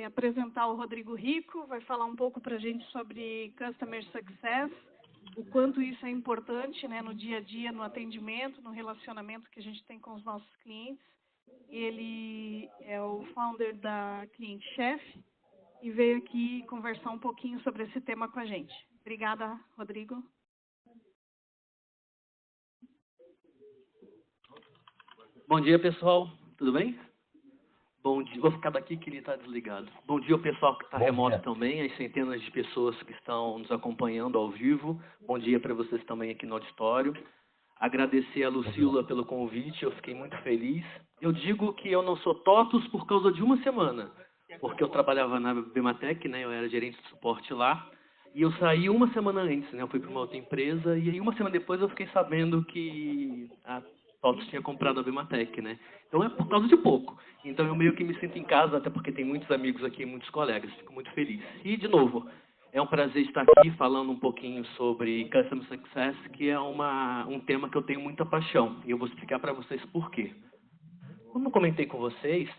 apresentar o Rodrigo Rico, vai falar um pouco para a gente sobre Customer Success, o quanto isso é importante, né, no dia a dia, no atendimento, no relacionamento que a gente tem com os nossos clientes. Ele é o founder da Cliente Chef e veio aqui conversar um pouquinho sobre esse tema com a gente. Obrigada, Rodrigo. Bom dia, pessoal. Tudo bem? Bom dia. Vou ficar daqui que ele está desligado. Bom dia ao pessoal que está remoto também, as centenas de pessoas que estão nos acompanhando ao vivo. Bom dia para vocês também aqui no auditório. Agradecer a Lucila pelo convite, eu fiquei muito feliz. Eu digo que eu não sou TOTUS por causa de uma semana, porque eu trabalhava na Bematec, né? Eu era gerente de suporte lá, e eu saí uma semana antes, né? Eu fui para uma outra empresa, e aí uma semana depois eu fiquei sabendo que a TOTUS tinha comprado a Bematec, né? Então é por causa de pouco. Então eu meio que me sinto em casa, até porque tem muitos amigos aqui, muitos colegas, fico muito feliz. E, de novo, é um prazer estar aqui falando um pouquinho sobre Customer Success, que é um tema que eu tenho muita paixão, e eu vou explicar para vocês por quê. Como eu comentei com vocês,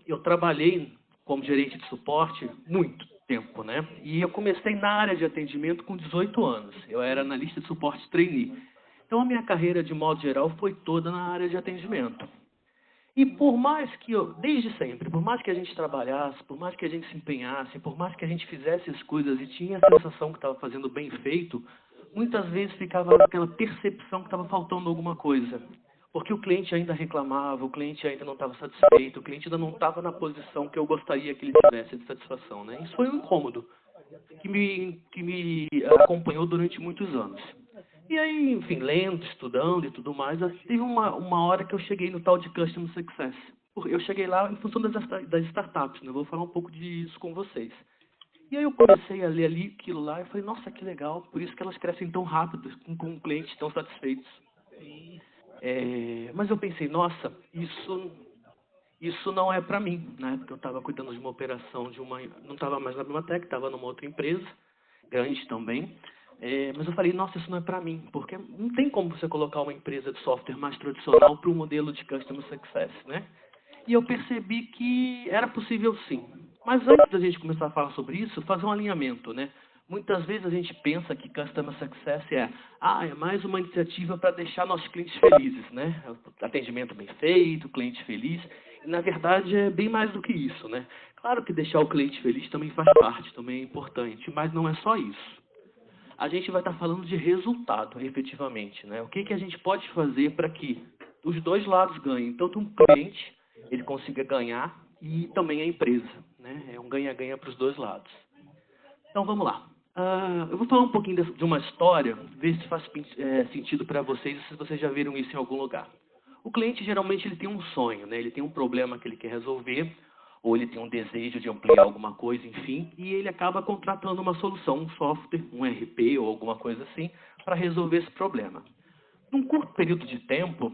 eu trabalhei como gerente de suporte muito tempo, né? E eu comecei na área de atendimento com 18 anos. Eu era analista de suporte trainee. Então, a minha carreira, de modo geral, foi toda na área de atendimento. E por mais que desde sempre, por mais que a gente trabalhasse, por mais que a gente se empenhasse, por mais que a gente fizesse as coisas e tinha a sensação que estava fazendo bem feito, muitas vezes ficava aquela percepção que estava faltando alguma coisa. Porque o cliente ainda reclamava, o cliente ainda não estava satisfeito, o cliente ainda não estava na posição que eu gostaria que ele tivesse de satisfação, né? Isso foi um incômodo que me acompanhou durante muitos anos. E aí, enfim, lendo, estudando e tudo mais, teve uma hora que eu cheguei no tal de Customer Success. Eu cheguei lá em função das startups, né? Eu vou falar um pouco disso com vocês. E aí eu comecei a ler ali aquilo lá e falei, nossa, que legal, por isso que elas crescem tão rápido, com clientes tão satisfeitos. Mas eu pensei, nossa, isso não é para mim, né? Porque eu estava cuidando de uma operação não estava mais na Bematec, estava numa outra empresa, grande também. Mas eu falei, nossa, isso não é para mim, porque não tem como você colocar uma empresa de software mais tradicional para um modelo de Customer Success, né? E eu percebi que era possível sim. Mas antes da gente começar a falar sobre isso, fazer um alinhamento, né? Muitas vezes a gente pensa que Customer Success é mais uma iniciativa para deixar nossos clientes felizes, né? Atendimento bem feito, cliente feliz. E, na verdade, é bem mais do que isso, né? Claro que deixar o cliente feliz também faz parte, também é importante, mas não é só isso. A gente vai estar falando de resultado, efetivamente, né? O que a gente pode fazer para que os dois lados ganhem, tanto um cliente, ele consiga ganhar, e também a empresa, né? É um ganha-ganha para os dois lados. Então, vamos lá. Eu vou falar um pouquinho de uma história, ver se faz sentido para vocês, se vocês já viram isso em algum lugar. O cliente, geralmente, ele tem um sonho, né? Ele tem um problema que ele quer resolver, ou ele tem um desejo de ampliar alguma coisa, enfim, e ele acaba contratando uma solução, um software, um RP ou alguma coisa assim, para resolver esse problema. Num curto período de tempo,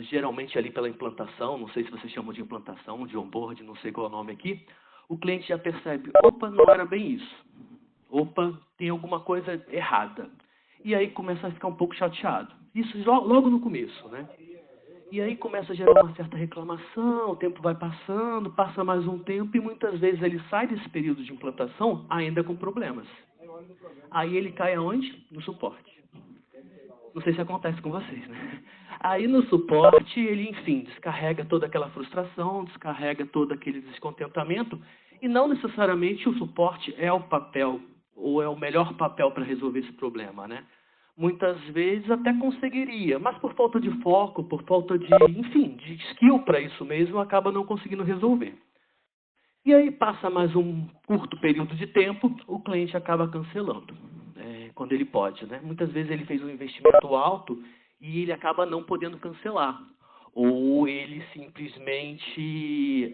geralmente ali pela implantação, não sei se vocês chamam de implantação, de onboard, não sei qual é o nome aqui, o cliente já percebe, opa, não era bem isso. Opa, tem alguma coisa errada. E aí começa a ficar um pouco chateado. Isso logo no começo, né? E aí começa a gerar uma certa reclamação, o tempo vai passando, passa mais um tempo e muitas vezes ele sai desse período de implantação ainda com problemas. Aí ele cai aonde? No suporte. Não sei se acontece com vocês, né? Aí no suporte ele, enfim, descarrega toda aquela frustração, descarrega todo aquele descontentamento e não necessariamente o suporte é o papel ou é o melhor papel para resolver esse problema, né? Muitas vezes até conseguiria, mas por falta de foco, por falta de, enfim, de skill para isso mesmo, acaba não conseguindo resolver. E aí passa mais um curto período de tempo, o cliente acaba cancelando, quando ele pode, né? Muitas vezes ele fez um investimento alto e ele acaba não podendo cancelar. Ou ele simplesmente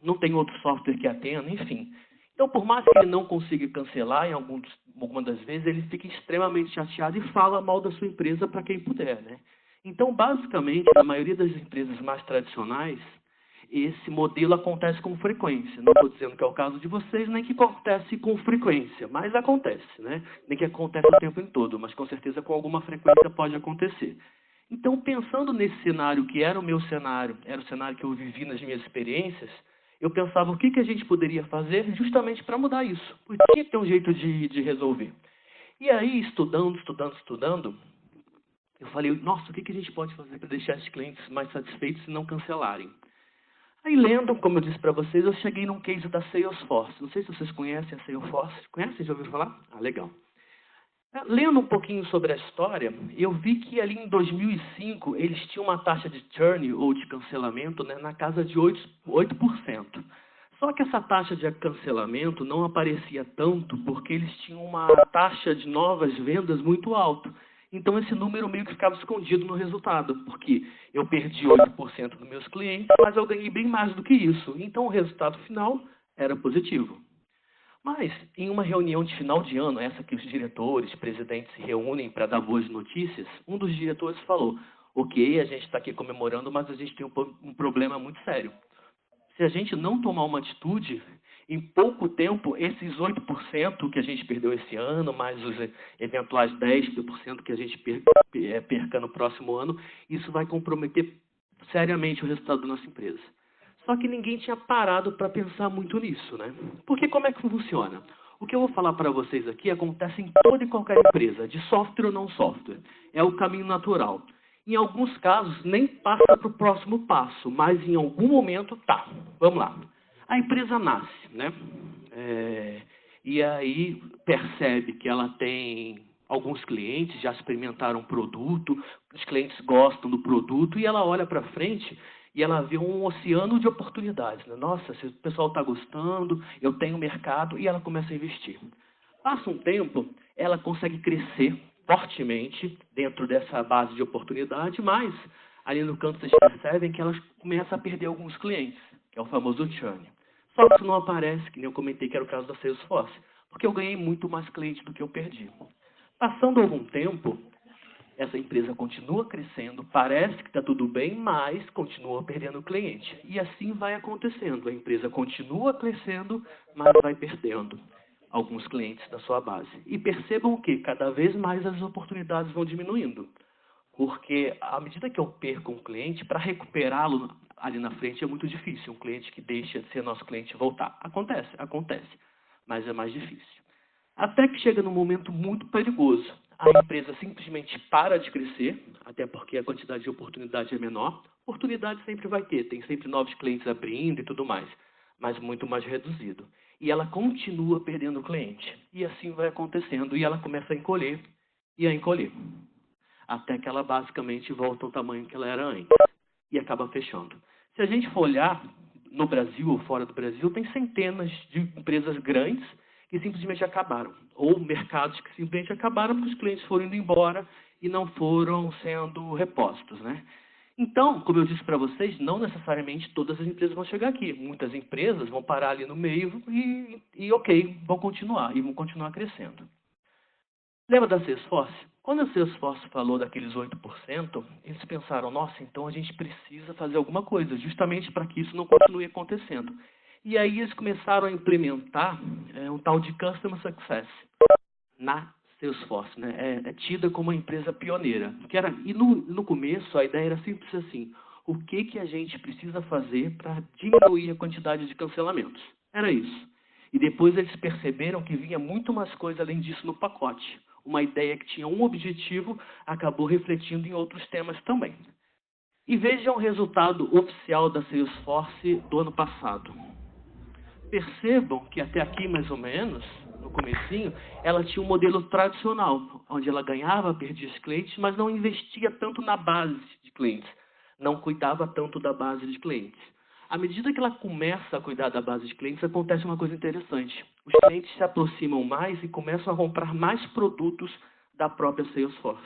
não tem outro software que atenda, enfim. Então, por mais que ele não consiga cancelar, alguma das vezes, ele fica extremamente chateado e fala mal da sua empresa para quem puder, né? Então, basicamente, na maioria das empresas mais tradicionais, esse modelo acontece com frequência. Não estou dizendo que é o caso de vocês, nem que acontece com frequência, mas acontece, né? Nem que acontece o tempo em todo, mas com certeza com alguma frequência pode acontecer. Então, pensando nesse cenário, que era o meu cenário, era o cenário que eu vivi nas minhas experiências, eu pensava o que a gente poderia fazer justamente para mudar isso. Porque tinha que ter um jeito de resolver. E aí, estudando, eu falei, nossa, o que a gente pode fazer para deixar esses clientes mais satisfeitos e não cancelarem? Aí, lendo, como eu disse para vocês, eu cheguei num case da Salesforce. Não sei se vocês conhecem a Salesforce. Conhecem? Já ouviram falar? Ah, legal. Lendo um pouquinho sobre a história, eu vi que ali em 2005, eles tinham uma taxa de churn, ou de cancelamento, né, na casa de 8%. Só que essa taxa de cancelamento não aparecia tanto porque eles tinham uma taxa de novas vendas muito alta. Então, esse número meio que ficava escondido no resultado, porque eu perdi 8% dos meus clientes, mas eu ganhei bem mais do que isso. Então, o resultado final era positivo. Mas, em uma reunião de final de ano, essa que os diretores, presidentes se reúnem para dar boas notícias, um dos diretores falou, ok, a gente está aqui comemorando, mas a gente tem um problema muito sério. Se a gente não tomar uma atitude, em pouco tempo, esses 8% que a gente perdeu esse ano, mais os eventuais 10% que a gente perca no próximo ano, isso vai comprometer seriamente o resultado da nossa empresa. Só que ninguém tinha parado para pensar muito nisso, né? Porque como é que funciona? O que eu vou falar para vocês aqui acontece em toda e qualquer empresa, de software ou não software. É o caminho natural. Em alguns casos, nem passa para o próximo passo, mas em algum momento tá. Vamos lá. A empresa nasce, né? E aí percebe que ela tem alguns clientes, já experimentaram o produto, os clientes gostam do produto, e ela olha para frente e ela vê um oceano de oportunidades. Né? Nossa, se o pessoal está gostando, eu tenho mercado, e ela começa a investir. Passa um tempo, ela consegue crescer fortemente dentro dessa base de oportunidade, mas ali no canto vocês percebem que ela começa a perder alguns clientes, que é o famoso churn. Só que isso não aparece, que nem eu comentei que era o caso da Salesforce, porque eu ganhei muito mais clientes do que eu perdi. Passando algum tempo, essa empresa continua crescendo, parece que está tudo bem, mas continua perdendo cliente. E assim vai acontecendo. A empresa continua crescendo, mas vai perdendo alguns clientes da sua base. E percebam que cada vez mais as oportunidades vão diminuindo. Porque à medida que eu perco um cliente, para recuperá-lo ali na frente é muito difícil. Um cliente que deixa de ser nosso cliente voltar. Acontece, mas é mais difícil. Até que chega num momento muito perigoso. A empresa simplesmente para de crescer, até porque a quantidade de oportunidade é menor. Oportunidade sempre vai ter, tem sempre novos clientes abrindo e tudo mais, mas muito mais reduzido. E ela continua perdendo cliente. E assim vai acontecendo, e ela começa a encolher e a encolher. Até que ela basicamente volta ao tamanho que ela era antes. E acaba fechando. Se a gente for olhar no Brasil ou fora do Brasil, tem centenas de empresas grandes que simplesmente acabaram. Ou mercados que simplesmente acabaram porque os clientes foram indo embora e não foram sendo repostos, né? Então, como eu disse para vocês, não necessariamente todas as empresas vão chegar aqui. Muitas empresas vão parar ali no meio e ok, vão continuar crescendo. Lembra da Salesforce? Quando a Salesforce falou daqueles 8%, eles pensaram, nossa, então a gente precisa fazer alguma coisa, justamente para que isso não continue acontecendo. E aí eles começaram a implementar um tal de Customer Success na Salesforce. Né? É tida como uma empresa pioneira. E no começo a ideia era simples assim, o que a gente precisa fazer para diminuir a quantidade de cancelamentos? Era isso. E depois eles perceberam que vinha muito mais coisa além disso no pacote. Uma ideia que tinha um objetivo acabou refletindo em outros temas também. E vejam o resultado oficial da Salesforce do ano passado. Percebam que até aqui, mais ou menos, no comecinho, ela tinha um modelo tradicional, onde ela ganhava, perdia os clientes, mas não investia tanto na base de clientes. Não cuidava tanto da base de clientes. À medida que ela começa a cuidar da base de clientes, acontece uma coisa interessante. Os clientes se aproximam mais e começam a comprar mais produtos da própria Salesforce.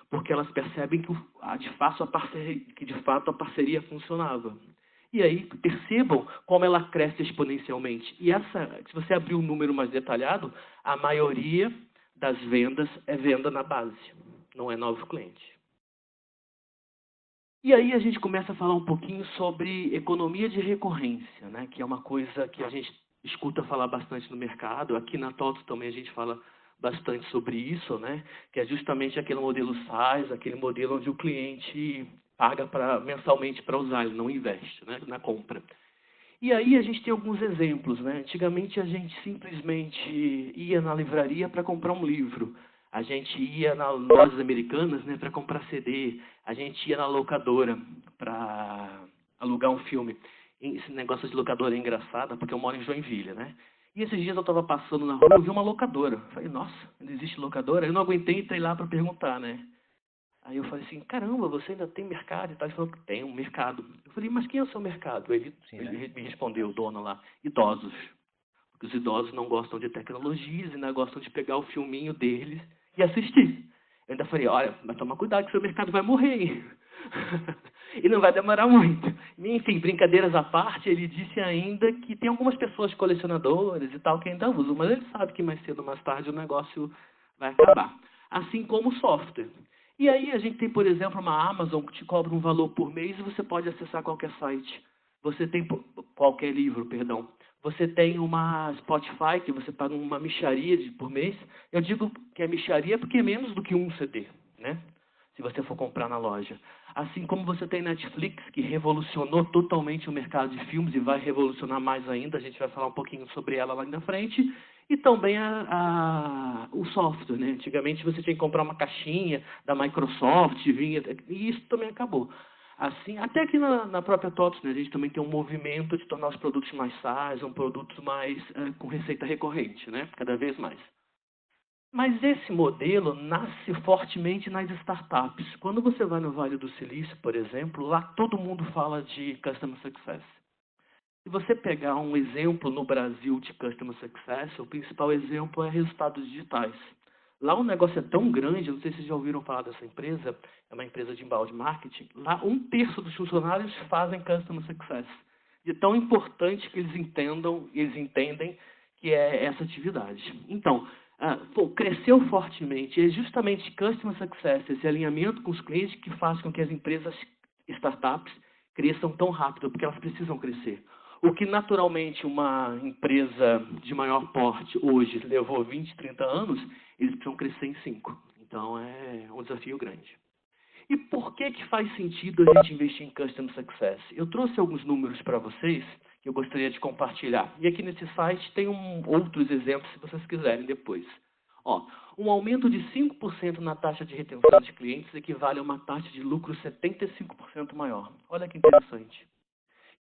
Porque elas percebem que de fato a parceria funcionava. E aí, percebam como ela cresce exponencialmente. E se você abrir um número mais detalhado, a maioria das vendas é venda na base, não é novo cliente. E aí a gente começa a falar um pouquinho sobre economia de recorrência, né? Que é uma coisa que a gente escuta falar bastante no mercado. Aqui na TOTO também a gente fala bastante sobre isso, né? Que é justamente aquele modelo SaaS, aquele modelo onde o cliente paga mensalmente para usar, ele não investe, né, na compra. E aí a gente tem alguns exemplos, né? Antigamente a gente simplesmente ia na livraria para comprar um livro. A gente ia nas lojas americanas, né, para comprar CD. A gente ia na locadora para alugar um filme. Esse negócio de locadora é engraçado, porque eu moro em Joinville, né? E esses dias eu estava passando na rua e vi uma locadora. Falei, nossa, ainda existe locadora? Eu não aguentei e entrei lá para perguntar, né? Aí eu falei assim, caramba, você ainda tem mercado e tal? Ele falou que tem um mercado. Eu falei, mas quem é o seu mercado? Ele me respondeu, o dono lá, idosos. Porque os idosos não gostam de tecnologias e não gostam de pegar o filminho deles e assistir. Eu ainda falei, olha, mas toma cuidado que seu mercado vai morrer, hein? E não vai demorar muito. Enfim, brincadeiras à parte, ele disse ainda que tem algumas pessoas colecionadoras e tal que ainda usam, mas ele sabe que mais cedo ou mais tarde o negócio vai acabar. Assim como o software. E aí a gente tem, por exemplo, uma Amazon que te cobra um valor por mês e você pode acessar qualquer site. Você tem qualquer livro, perdão. Você tem uma Spotify que você paga uma mixaria por mês. Eu digo que é mixaria porque é menos do que um CD, né? Se você for comprar na loja. Assim como você tem Netflix, que revolucionou totalmente o mercado de filmes e vai revolucionar mais ainda. A gente vai falar um pouquinho sobre ela lá na frente. E também o software, né? Antigamente você tinha que comprar uma caixinha da Microsoft, vinha, e isso também acabou. Assim, até aqui na própria TOTS, né, a gente também tem um movimento de tornar os produtos mais SaaS, um produto mais com receita recorrente, né? Cada vez mais. Mas esse modelo nasce fortemente nas startups. Quando você vai no Vale do Silício, por exemplo, lá todo mundo fala de Customer Success. Se você pegar um exemplo no Brasil de Customer Success, o principal exemplo é resultados digitais. Lá o negócio é tão grande, não sei se vocês já ouviram falar dessa empresa, é uma empresa de inbound marketing, lá 1/3 dos funcionários fazem Customer Success. De tão importante que eles entendem que é essa atividade. Então, cresceu fortemente, e é justamente Customer Success, esse alinhamento com os clientes, que faz com que as empresas, startups, cresçam tão rápido, porque elas precisam crescer. O que naturalmente uma empresa de maior porte hoje levou 20, 30 anos, eles precisam crescer em 5. Então é um desafio grande. E por que faz sentido a gente investir em Customer Success? Eu trouxe alguns números para vocês que eu gostaria de compartilhar. E aqui nesse site tem outros exemplos, se vocês quiserem depois. Ó, um aumento de 5% na taxa de retenção de clientes equivale a uma taxa de lucro 75% maior. Olha que interessante.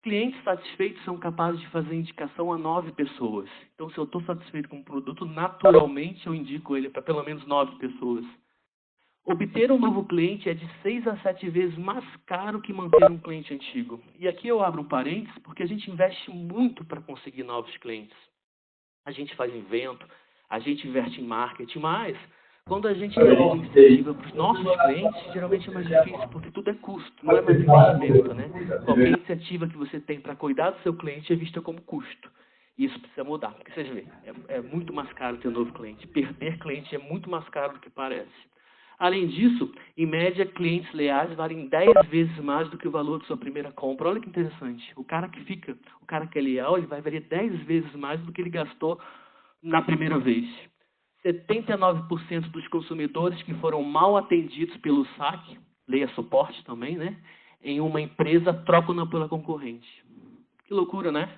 Clientes satisfeitos são capazes de fazer indicação a 9 pessoas. Então, se eu estou satisfeito com um produto, naturalmente eu indico ele para pelo menos 9 pessoas. Obter um novo cliente é de 6 a 7 vezes mais caro que manter um cliente antigo. E aqui eu abro um parênteses, porque a gente investe muito para conseguir novos clientes. A gente faz evento, a gente investe em marketing, mas quando a gente leva uma iniciativa para os nossos clientes, geralmente é mais difícil, porque tudo é custo, não é mais investimento, né? Qualquer iniciativa que você tem para cuidar do seu cliente é vista como custo. Isso precisa mudar, porque vocês veem, é muito mais caro ter um novo cliente. Perder cliente é muito mais caro do que parece. Além disso, em média, clientes leais valem 10 vezes mais do que o valor de sua primeira compra. Olha que interessante. O cara que é leal, ele vai valer 10 vezes mais do que ele gastou na primeira vez. 79% dos consumidores que foram mal atendidos pelo saque, leia suporte também, né? Em uma empresa, trocam-na pela concorrente. Que loucura, né?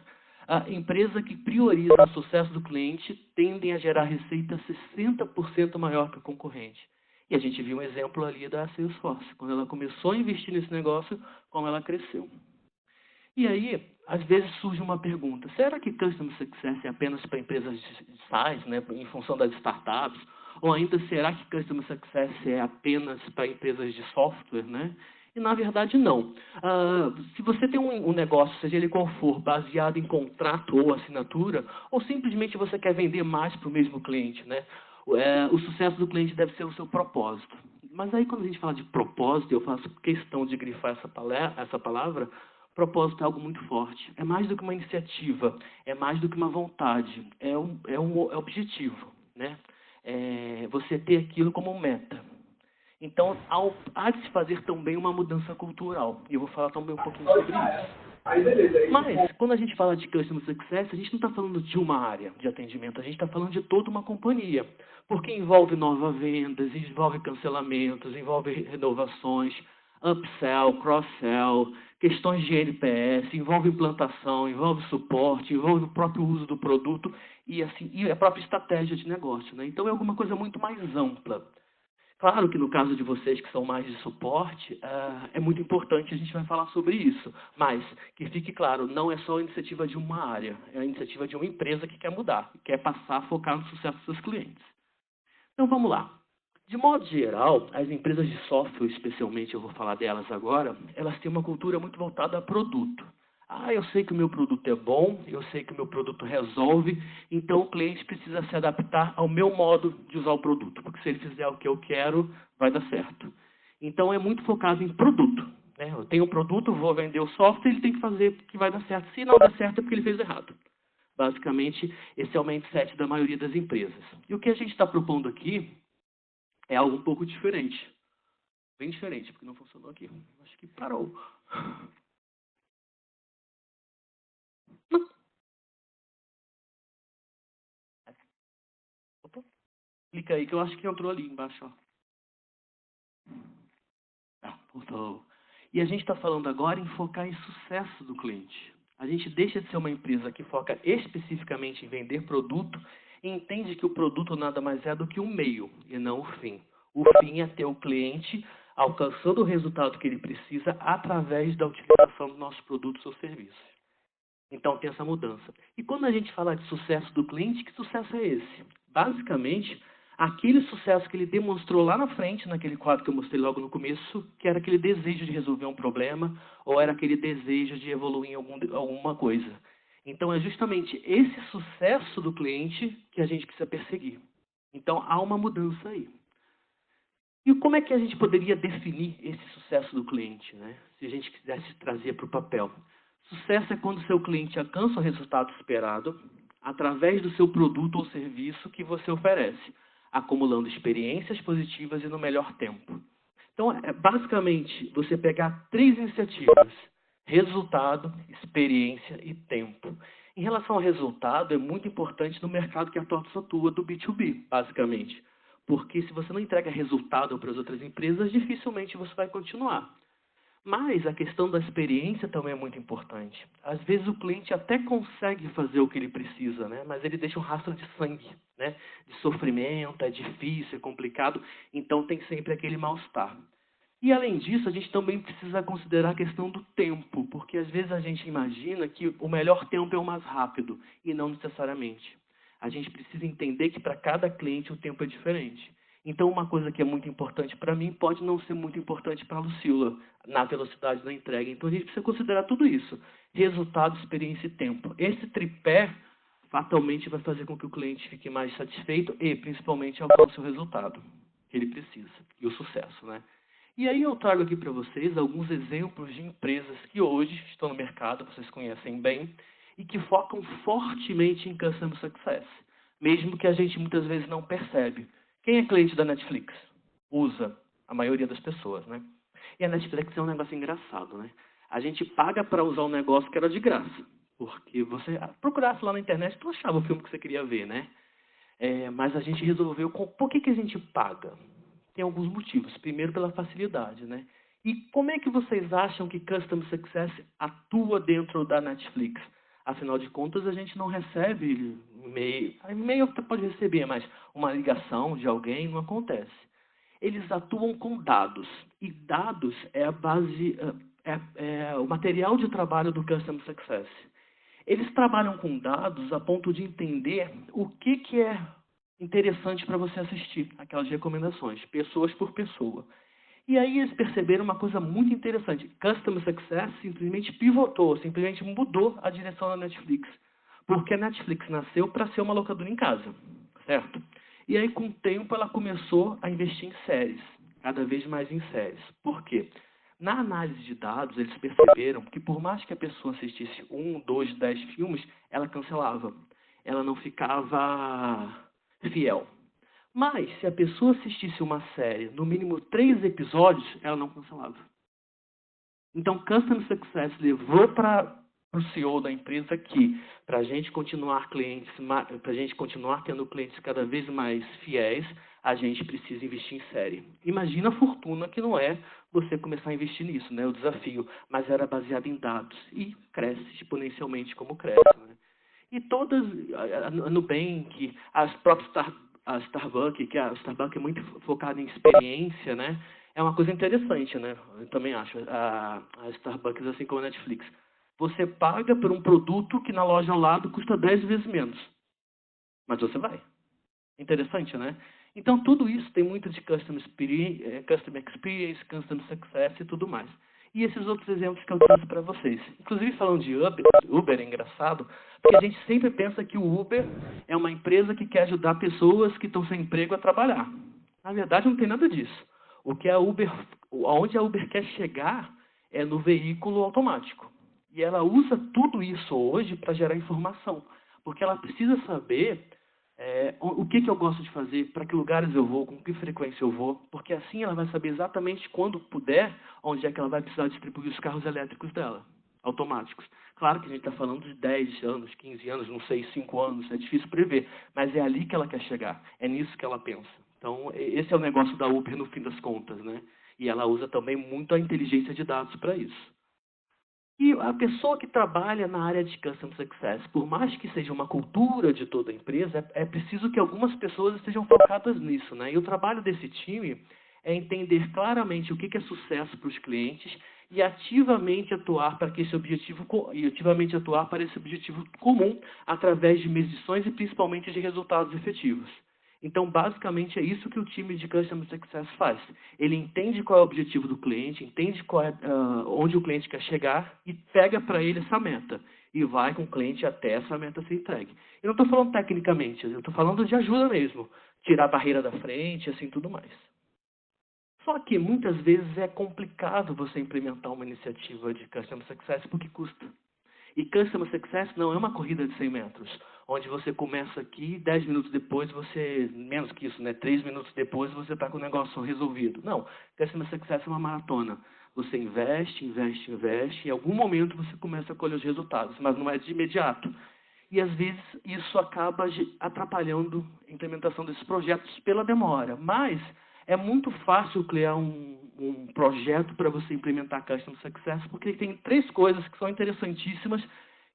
A empresa que prioriza o sucesso do cliente tendem a gerar receita 60% maior que o concorrente. E a gente viu um exemplo ali da Salesforce. Quando ela começou a investir nesse negócio, como ela cresceu. E aí, às vezes surge uma pergunta. Será que Customer Success é apenas para empresas de SaaS, né, em função das startups? Ou ainda, será que Customer Success é apenas para empresas de software, né? E, na verdade, não. Se você tem um negócio, seja ele qual for, baseado em contrato ou assinatura, ou simplesmente você quer vender mais para o mesmo cliente, né? O sucesso do cliente deve ser o seu propósito. Mas aí, quando a gente fala de propósito, eu faço questão de grifar essa palavra, propósito é algo muito forte. É mais do que uma iniciativa, é mais do que uma vontade, é um objetivo, né? Você ter aquilo como meta. Então, há de se fazer também uma mudança cultural. E eu vou falar também um pouquinho sobre isso. Mas, quando a gente fala de Customer Success, a gente não está falando de uma área de atendimento, a gente está falando de toda uma companhia. Porque envolve novas vendas, envolve cancelamentos, envolve renovações, upsell, cross-sell, questões de NPS, envolve implantação, envolve suporte, envolve o próprio uso do produto e, assim, e a própria estratégia de negócio, né? Então, é alguma coisa muito mais ampla. Claro que no caso de vocês que são mais de suporte, é muito importante, a gente vai falar sobre isso. Mas, que fique claro, não é só a iniciativa de uma área, é a iniciativa de uma empresa que quer mudar, que quer passar a focar no sucesso dos seus clientes. Então, vamos lá. De modo geral, as empresas de software, especialmente, eu vou falar delas agora, elas têm uma cultura muito voltada a produto. Ah, eu sei que o meu produto é bom, eu sei que o meu produto resolve, então o cliente precisa se adaptar ao meu modo de usar o produto, porque se ele fizer o que eu quero, vai dar certo. Então é muito focado em produto, né? Eu tenho um produto, vou vender o software, ele tem que fazer que vai dar certo. Se não der certo é porque ele fez errado. Basicamente, esse é o mindset da maioria das empresas. E o que a gente está propondo aqui é algo um pouco diferente. Bem diferente, porque não funcionou aqui. Acho que parou. Opa. Clica aí que eu acho que entrou ali embaixo. Ó. Ah, voltou. E a gente está falando agora em focar em sucesso do cliente. A gente deixa de ser uma empresa que foca especificamente em vender produto e entende que o produto nada mais é do que um meio e não o fim. O fim é ter o cliente alcançando o resultado que ele precisa através da utilização dos nossos produtos ou serviços. Então tem essa mudança. E quando a gente fala de sucesso do cliente, que sucesso é esse? Basicamente, aquele sucesso que ele demonstrou lá na frente, naquele quadro que eu mostrei logo no começo, que era aquele desejo de resolver um problema, ou era aquele desejo de evoluir em alguma coisa. Então é justamente esse sucesso do cliente que a gente precisa perseguir. Então há uma mudança aí. E como é que a gente poderia definir esse sucesso do cliente, né? Se a gente quisesse trazer para o papel? Sucesso é quando o seu cliente alcança o resultado esperado através do seu produto ou serviço que você oferece, acumulando experiências positivas e no melhor tempo. Então, é basicamente você pegar 3 iniciativas: resultado, experiência e tempo. Em relação ao resultado, é muito importante no mercado que a TOTOS atua do B2B, basicamente. Porque se você não entrega resultado para as outras empresas, dificilmente você vai continuar. Mas a questão da experiência também é muito importante. Às vezes o cliente até consegue fazer o que ele precisa, né? Mas ele deixa um rastro de sangue, né? De sofrimento, é difícil, é complicado, então tem sempre aquele mal-estar. E além disso, a gente também precisa considerar a questão do tempo, porque às vezes a gente imagina que o melhor tempo é o mais rápido, e não necessariamente. A gente precisa entender que para cada cliente o tempo é diferente. Então, uma coisa que é muito importante para mim pode não ser muito importante para a Lucila, na velocidade da entrega. Então, a gente precisa considerar tudo isso. Resultado, experiência e tempo. Esse tripé fatalmente vai fazer com que o cliente fique mais satisfeito e, principalmente, alcance o resultado que ele precisa. E o sucesso, né? E aí eu trago aqui para vocês alguns exemplos de empresas que hoje estão no mercado, vocês conhecem bem, e que focam fortemente em Customer Success, mesmo que a gente muitas vezes não percebe. Quem é cliente da Netflix? Usa, a maioria das pessoas, né? E a Netflix é um negócio engraçado, né? A gente paga para usar um negócio que era de graça, porque você procurasse lá na internet, tu achava o filme que você queria ver, né? Mas a gente resolveu, por que a gente paga? Tem alguns motivos. Primeiro, pela facilidade, né? E como é que vocês acham que Customer Success atua dentro da Netflix? Afinal de contas, a gente não recebe e-mail. E-mail você pode receber, mas uma ligação de alguém não acontece. Eles atuam com dados. E dados é a base, é o material de trabalho do Customer Success. Eles trabalham com dados a ponto de entender o que é interessante para você assistir, aquelas recomendações, pessoas por pessoa. E aí eles perceberam uma coisa muito interessante. Customer Success simplesmente pivotou, simplesmente mudou a direção da Netflix. Porque a Netflix nasceu para ser uma locadora em casa, certo? E aí, com o tempo, ela começou a investir em séries, cada vez mais em séries. Por quê? Na análise de dados, eles perceberam que por mais que a pessoa assistisse 1, 2, 10 filmes, ela cancelava. Ela não ficava fiel. Mas, se a pessoa assistisse uma série, no mínimo 3 episódios, ela não cancelava. Então, Customer Success levou para o CEO da empresa que, para a gente continuar para a gente continuar tendo clientes cada vez mais fiéis, a gente precisa investir em série. Imagina a fortuna que não é você começar a investir nisso, né? O desafio, mas era baseado em dados e cresce exponencialmente como cresce, né? E todas, a Nubank, as próprias a Starbucks, que a Starbucks é muito focada em experiência, né? É uma coisa interessante, né? Eu também acho. A Starbucks, assim como a Netflix. Você paga por um produto que na loja ao lado custa 10 vezes menos. Mas você vai. Interessante, né? Então, tudo isso tem muito de Customer Experience, Customer Success e tudo mais. E esses outros exemplos que eu trouxe para vocês. Inclusive, falando de Uber é engraçado, porque a gente sempre pensa que o Uber é uma empresa que quer ajudar pessoas que estão sem emprego a trabalhar. Na verdade, não tem nada disso. O que aonde a Uber quer chegar é no veículo automático. E ela usa tudo isso hoje para gerar informação. Porque ela precisa saber o que eu gosto de fazer, para que lugares eu vou, com que frequência eu vou, porque assim ela vai saber exatamente quando puder, onde é que ela vai precisar distribuir os carros elétricos dela, automáticos. Claro que a gente está falando de 10 anos, 15 anos, não sei, 5 anos, é difícil prever, mas é ali que ela quer chegar, é nisso que ela pensa. Então, esse é o negócio da Uber no fim das contas, né? E ela usa também muito a inteligência de dados para isso. E a pessoa que trabalha na área de Customer Success, por mais que seja uma cultura de toda a empresa, é preciso que algumas pessoas estejam focadas nisso, né? E o trabalho desse time é entender claramente o que é sucesso para os clientes e ativamente atuar para esse objetivo comum através de medições e principalmente de resultados efetivos. Então, basicamente, é isso que o time de Customer Success faz. Ele entende qual é o objetivo do cliente, entende onde o cliente quer chegar e pega para ele essa meta. E vai com o cliente até essa meta ser entregue. Eu não estou falando tecnicamente, eu estou falando de ajuda mesmo. Tirar a barreira da frente, assim, tudo mais. Só que, muitas vezes, é complicado você implementar uma iniciativa de Customer Success porque custa. E Customer Success não é uma corrida de 100 metros, onde você começa aqui e 10 minutos depois menos que isso, né? 3 minutos depois você está com o negócio resolvido. Não, Customer Success é uma maratona. Você investe, investe, investe, e em algum momento você começa a colher os resultados, mas não é de imediato. E às vezes isso acaba atrapalhando a implementação desses projetos pela demora. Mas é muito fácil criar um projeto para você implementar Customer Success, porque tem 3 coisas que são interessantíssimas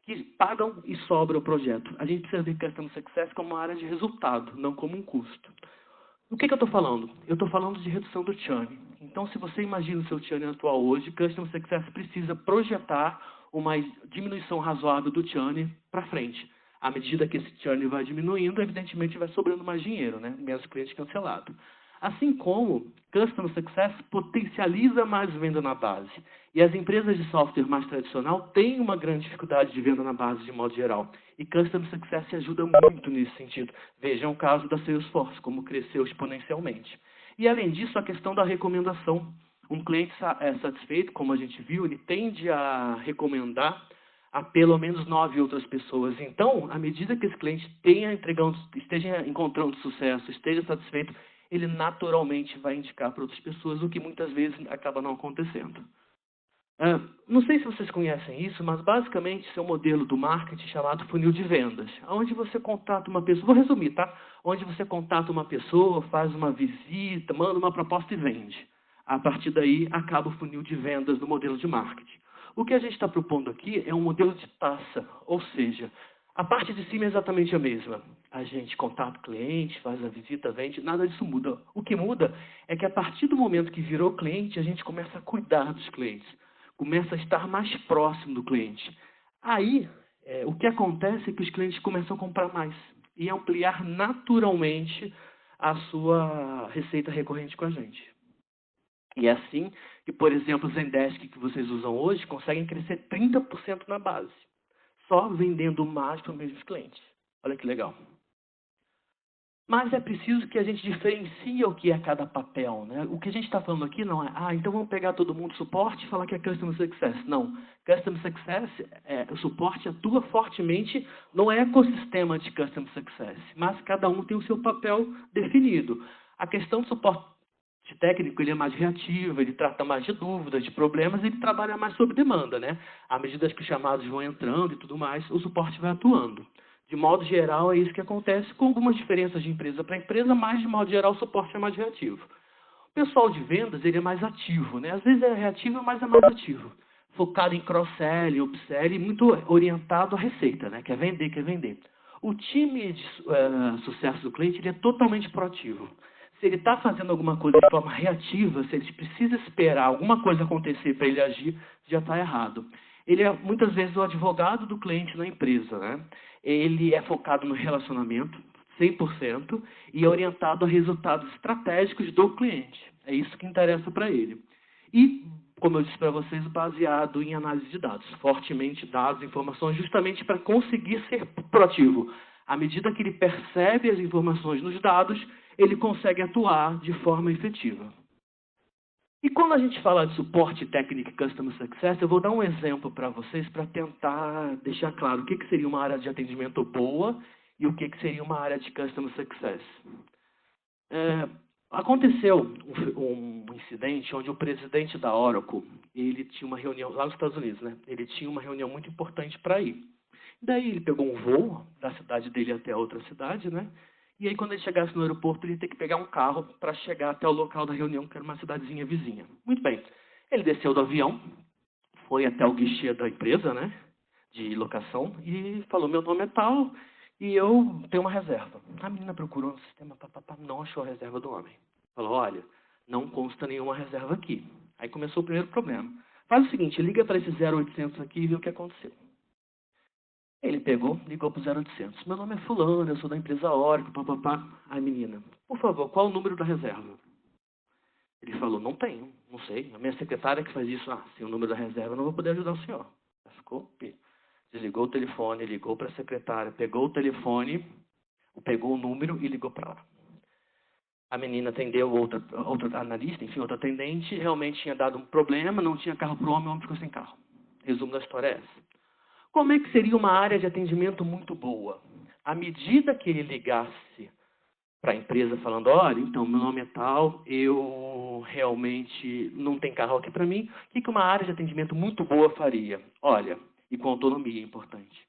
que pagam e sobra o projeto. A gente precisa ver Customer Success como uma área de resultado, não como um custo. O que eu estou falando? Eu estou falando de redução do churn. Então, se você imagina o seu churn atual hoje, Customer Success precisa projetar uma diminuição razoável do churn para frente. À medida que esse churn vai diminuindo, evidentemente vai sobrando mais dinheiro, né? Menos cliente cancelado. Assim como Customer Success potencializa mais venda na base. E as empresas de software mais tradicional têm uma grande dificuldade de venda na base de modo geral. E Customer Success ajuda muito nesse sentido. Vejam o caso da Salesforce, como cresceu exponencialmente. E além disso, a questão da recomendação. Um cliente satisfeito, como a gente viu, ele tende a recomendar a pelo menos 9 outras pessoas. Então, à medida que esse cliente esteja encontrando sucesso, esteja satisfeito, ele naturalmente vai indicar para outras pessoas, o que muitas vezes acaba não acontecendo. Não sei se vocês conhecem isso, mas basicamente esse é um modelo do marketing chamado funil de vendas, onde você contata uma pessoa, vou resumir, tá? Onde você contata uma pessoa, faz uma visita, manda uma proposta e vende. A partir daí, acaba o funil de vendas do modelo de marketing. O que a gente está propondo aqui é um modelo de taça, ou seja, a parte de cima é exatamente a mesma. A gente contata o cliente, faz a visita, vende, nada disso muda. O que muda é que a partir do momento que virou cliente, a gente começa a cuidar dos clientes. Começa a estar mais próximo do cliente. Aí, o que acontece é que os clientes começam a comprar mais e ampliar naturalmente a sua receita recorrente com a gente. E é assim que, por exemplo, o Zendesk que vocês usam hoje conseguem crescer 30% na base, só vendendo mais para os mesmos clientes. Olha que legal. Mas é preciso que a gente diferencie o que é cada papel, né? O que a gente está falando aqui não é, então vamos pegar todo mundo suporte e falar que é Customer Success. Não. Customer Success, o suporte atua fortemente no ecossistema de Customer Success, mas cada um tem o seu papel definido. A questão do suporte O técnico ele é mais reativo, ele trata mais de dúvidas, de problemas, ele trabalha mais sob demanda, né? À medida que os chamados vão entrando e tudo mais, o suporte vai atuando. De modo geral, é isso que acontece, com algumas diferenças de empresa para empresa, mas de modo geral o suporte é mais reativo. O pessoal de vendas ele é mais ativo, né? Às vezes é reativo, mas é mais ativo. Focado em cross-selling, upselling, muito orientado à receita, né? Quer vender, quer vender. O time de sucesso do cliente ele é totalmente proativo. Se ele está fazendo alguma coisa de forma reativa, se ele precisa esperar alguma coisa acontecer para ele agir, já está errado. Ele é, muitas vezes, o advogado do cliente na empresa, né? Ele é focado no relacionamento, 100%, e é orientado a resultados estratégicos do cliente. É isso que interessa para ele. E, como eu disse para vocês, baseado em análise de dados, fortemente dados, informações, justamente para conseguir ser proativo. À medida que ele percebe as informações nos dados, ele consegue atuar de forma efetiva. E quando a gente fala de suporte técnico e Customer Success, eu vou dar um exemplo para vocês para tentar deixar claro o que seria uma área de atendimento boa e o que seria uma área de Customer Success. Aconteceu um incidente onde o presidente da Oracle, ele tinha uma reunião lá nos Estados Unidos, né? Ele tinha uma reunião muito importante para ir. Daí ele pegou um voo da cidade dele até outra cidade, né? E aí, quando ele chegasse no aeroporto, ele ia ter que pegar um carro para chegar até o local da reunião, que era uma cidadezinha vizinha. Muito bem. Ele desceu do avião, foi até o guichê da empresa, né, de locação, e falou, meu nome é tal, e eu tenho uma reserva. A menina procurou no sistema, não achou a reserva do homem. Falou, olha, não consta nenhuma reserva aqui. Aí começou o primeiro problema. Faz o seguinte, liga para esse 0800 aqui e vê o que aconteceu. Ele pegou, ligou para o 0800. Meu nome é fulano, eu sou da empresa Oracle, papapá. A menina, por favor, qual o número da reserva? Ele falou, não tenho, não sei. A minha secretária que faz isso, sem o número da reserva, eu não vou poder ajudar o senhor. Ela ficou, desligou o telefone, ligou para a secretária, pegou o telefone, pegou o número e ligou para lá. A menina atendeu outra analista, enfim, outra atendente, realmente tinha dado um problema, não tinha carro para o homem ficou sem carro. Resumo da história é essa. Como é que seria uma área de atendimento muito boa? À medida que ele ligasse para a empresa falando, olha, então, meu nome é tal, eu realmente não tenho carro aqui para mim, o que uma área de atendimento muito boa faria? Olha, e com autonomia, é importante.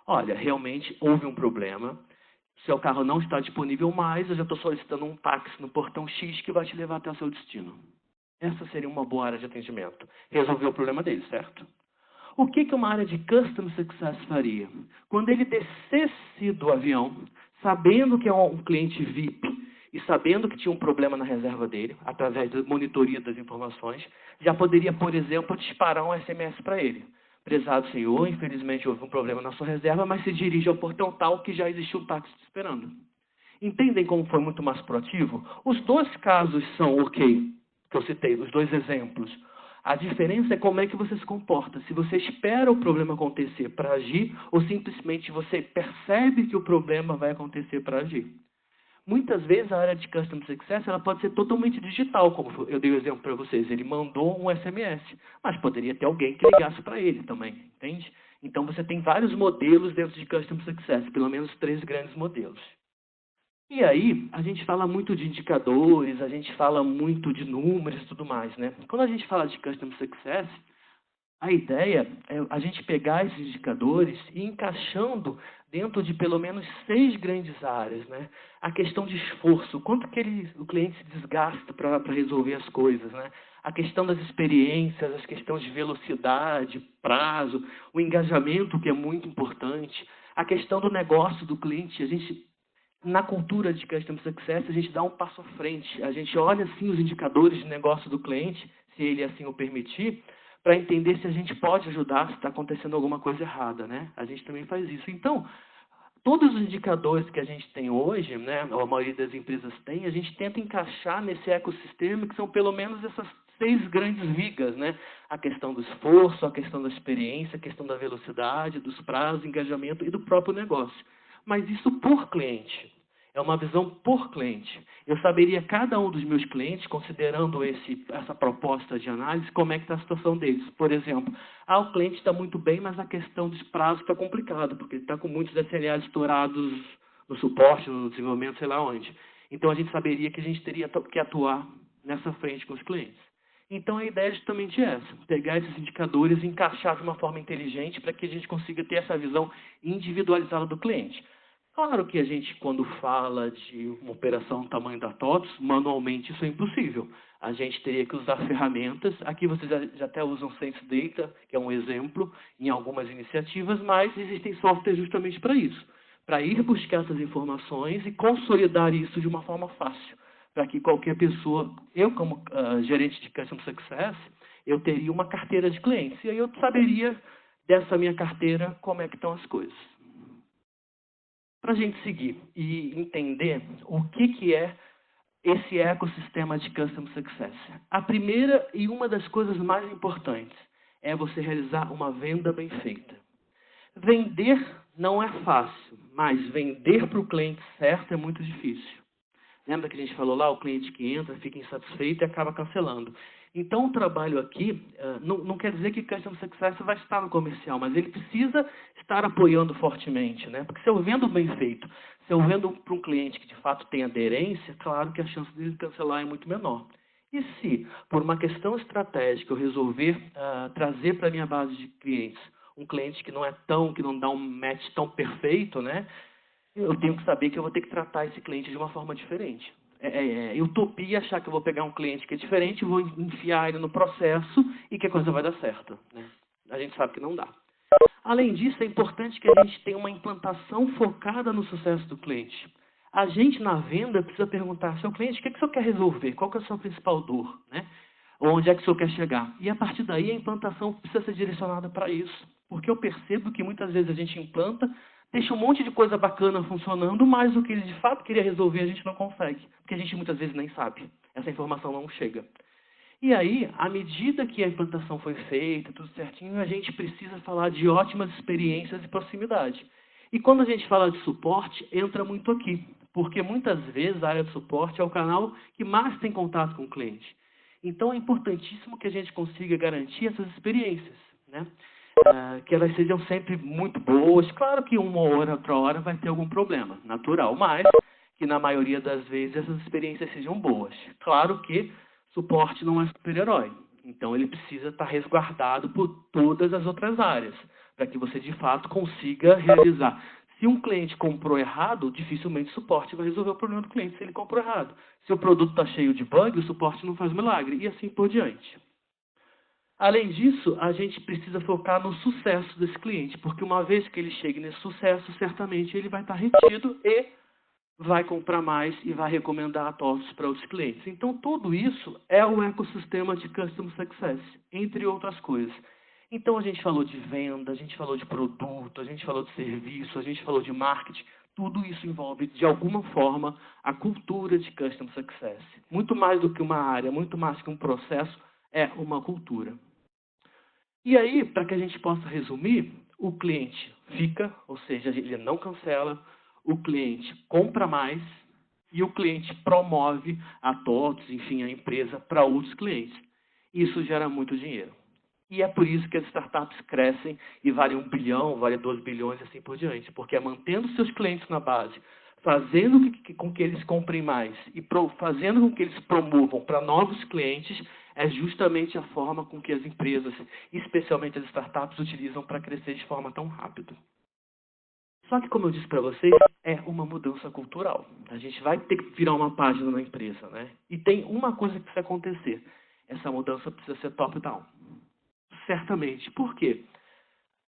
Olha, realmente houve um problema, seu carro não está disponível mais, eu já estou solicitando um táxi no portão X que vai te levar até o seu destino. Essa seria uma boa área de atendimento. Resolveu o problema dele, certo? O que uma área de Customer Success faria? Quando ele descesse do avião, sabendo que é um cliente VIP e sabendo que tinha um problema na reserva dele, através da monitoria das informações, já poderia, por exemplo, disparar um SMS para ele. Prezado senhor, infelizmente houve um problema na sua reserva, mas se dirige ao portão tal que já existiu um táxi te esperando. Entendem como foi muito mais proativo? Os dois casos são ok, que eu citei, os dois exemplos. A diferença é como é que você se comporta. Se você espera o problema acontecer para agir, ou simplesmente você percebe que o problema vai acontecer para agir. Muitas vezes a área de Customer Success ela pode ser totalmente digital, como eu dei o exemplo para vocês. Ele mandou um SMS, mas poderia ter alguém que ligasse para ele também, entende? Então você tem vários modelos dentro de Customer Success, pelo menos 3 grandes modelos. E aí, a gente fala muito de indicadores, a gente fala muito de números e tudo mais, né? Quando a gente fala de Customer Success, a ideia é a gente pegar esses indicadores e ir encaixando dentro de pelo menos 6 grandes áreas, né? A questão de esforço, quanto que o cliente se desgasta para resolver as coisas, né? A questão das experiências, as questões de velocidade, prazo, o engajamento, que é muito importante, a questão do negócio do cliente, na cultura de Customer Success, a gente dá um passo à frente. A gente olha, assim, os indicadores de negócio do cliente, se ele assim o permitir, para entender se a gente pode ajudar, se está acontecendo alguma coisa errada, né? A gente também faz isso. Então, todos os indicadores que a gente tem hoje, né, ou a maioria das empresas tem, a gente tenta encaixar nesse ecossistema que são pelo menos essas 6 grandes vigas, né? A questão do esforço, a questão da experiência, a questão da velocidade, dos prazos, engajamento e do próprio negócio. Mas isso por cliente. É uma visão por cliente. Eu saberia cada um dos meus clientes, considerando essa proposta de análise, como é que está a situação deles. Por exemplo, o cliente está muito bem, mas a questão dos prazos está complicada, porque ele está com muitos SLAs estourados no suporte, no desenvolvimento, sei lá onde. Então, a gente saberia que a gente teria que atuar nessa frente com os clientes. Então, a ideia é justamente essa, pegar esses indicadores e encaixar de uma forma inteligente para que a gente consiga ter essa visão individualizada do cliente. Claro que a gente, quando fala de uma operação do tamanho da TOTS, manualmente isso é impossível. A gente teria que usar ferramentas. Aqui vocês já até usam Sense Data, que é um exemplo, em algumas iniciativas, mas existem softwares justamente para isso, para ir buscar essas informações e consolidar isso de uma forma fácil, para que qualquer pessoa, eu como gerente de Customer Success, eu teria uma carteira de clientes, e aí eu saberia dessa minha carteira como é que estão as coisas. Para a gente seguir e entender o que é esse ecossistema de Customer Success. A primeira e uma das coisas mais importantes é você realizar uma venda bem feita. Vender não é fácil, mas vender para o cliente certo é muito difícil. Lembra que a gente falou lá, o cliente que entra, fica insatisfeito e acaba cancelando. Então, o trabalho aqui não quer dizer que Customer Success vai estar no comercial, mas ele precisa estar apoiando fortemente, né? Porque se eu vendo bem feito, se eu vendo para um cliente que de fato tem aderência, claro que a chance dele cancelar é muito menor. E se, por uma questão estratégica, eu resolver trazer para a minha base de clientes um cliente que não dá um match tão perfeito, né? Eu tenho que saber que eu vou ter que tratar esse cliente de uma forma diferente. É utopia achar que eu vou pegar um cliente que é diferente, vou enfiar ele no processo e que a coisa vai dar certo, né? A gente sabe que não dá. Além disso, é importante que a gente tenha uma implantação focada no sucesso do cliente. A gente, na venda, precisa perguntar, seu cliente, o que o senhor quer resolver? Qual que é a sua principal dor, né? Onde é que o senhor quer chegar? E, a partir daí, a implantação precisa ser direcionada para isso. Porque eu percebo que, muitas vezes, a gente implanta, deixa um monte de coisa bacana funcionando, mas o que ele de fato queria resolver a gente não consegue, porque a gente muitas vezes nem sabe. Essa informação não chega. E aí, à medida que a implantação foi feita, tudo certinho, a gente precisa falar de ótimas experiências e proximidade. E quando a gente fala de suporte, entra muito aqui, porque muitas vezes a área de suporte é o canal que mais tem contato com o cliente. Então, é importantíssimo que a gente consiga garantir essas experiências, né? Que elas sejam sempre muito boas. Claro que uma hora, outra hora vai ter algum problema, natural, mas que na maioria das vezes essas experiências sejam boas. Claro que suporte não é super-herói, então ele precisa estar resguardado por todas as outras áreas, para que você de fato consiga realizar. Se um cliente comprou errado, dificilmente o suporte vai resolver o problema do cliente se ele comprou errado. Se o produto está cheio de bug, o suporte não faz milagre, e assim por diante. Além disso, a gente precisa focar no sucesso desse cliente, porque uma vez que ele chegue nesse sucesso, certamente ele vai estar retido e vai comprar mais e vai recomendar a TOTS para outros clientes. Então, tudo isso é o ecossistema de Customer Success, entre outras coisas. Então, a gente falou de venda, a gente falou de produto, a gente falou de serviço, a gente falou de marketing. Tudo isso envolve, de alguma forma, a cultura de Customer Success. Muito mais do que uma área, muito mais que um processo, é uma cultura. E aí, para que a gente possa resumir, o cliente fica, ou seja, ele não cancela, o cliente compra mais e o cliente promove a TOTS, enfim, a empresa, para outros clientes. Isso gera muito dinheiro. E é por isso que as startups crescem e valem 1 bilhão, valem 2 bilhões e assim por diante. Porque é mantendo seus clientes na base, fazendo com que eles comprem mais e fazendo com que eles promovam para novos clientes, é justamente a forma com que as empresas, especialmente as startups, utilizam para crescer de forma tão rápida. Só que, como eu disse para vocês, é uma mudança cultural. A gente vai ter que virar uma página na empresa, né? E tem uma coisa que precisa acontecer. Essa mudança precisa ser top-down. Certamente. Por quê?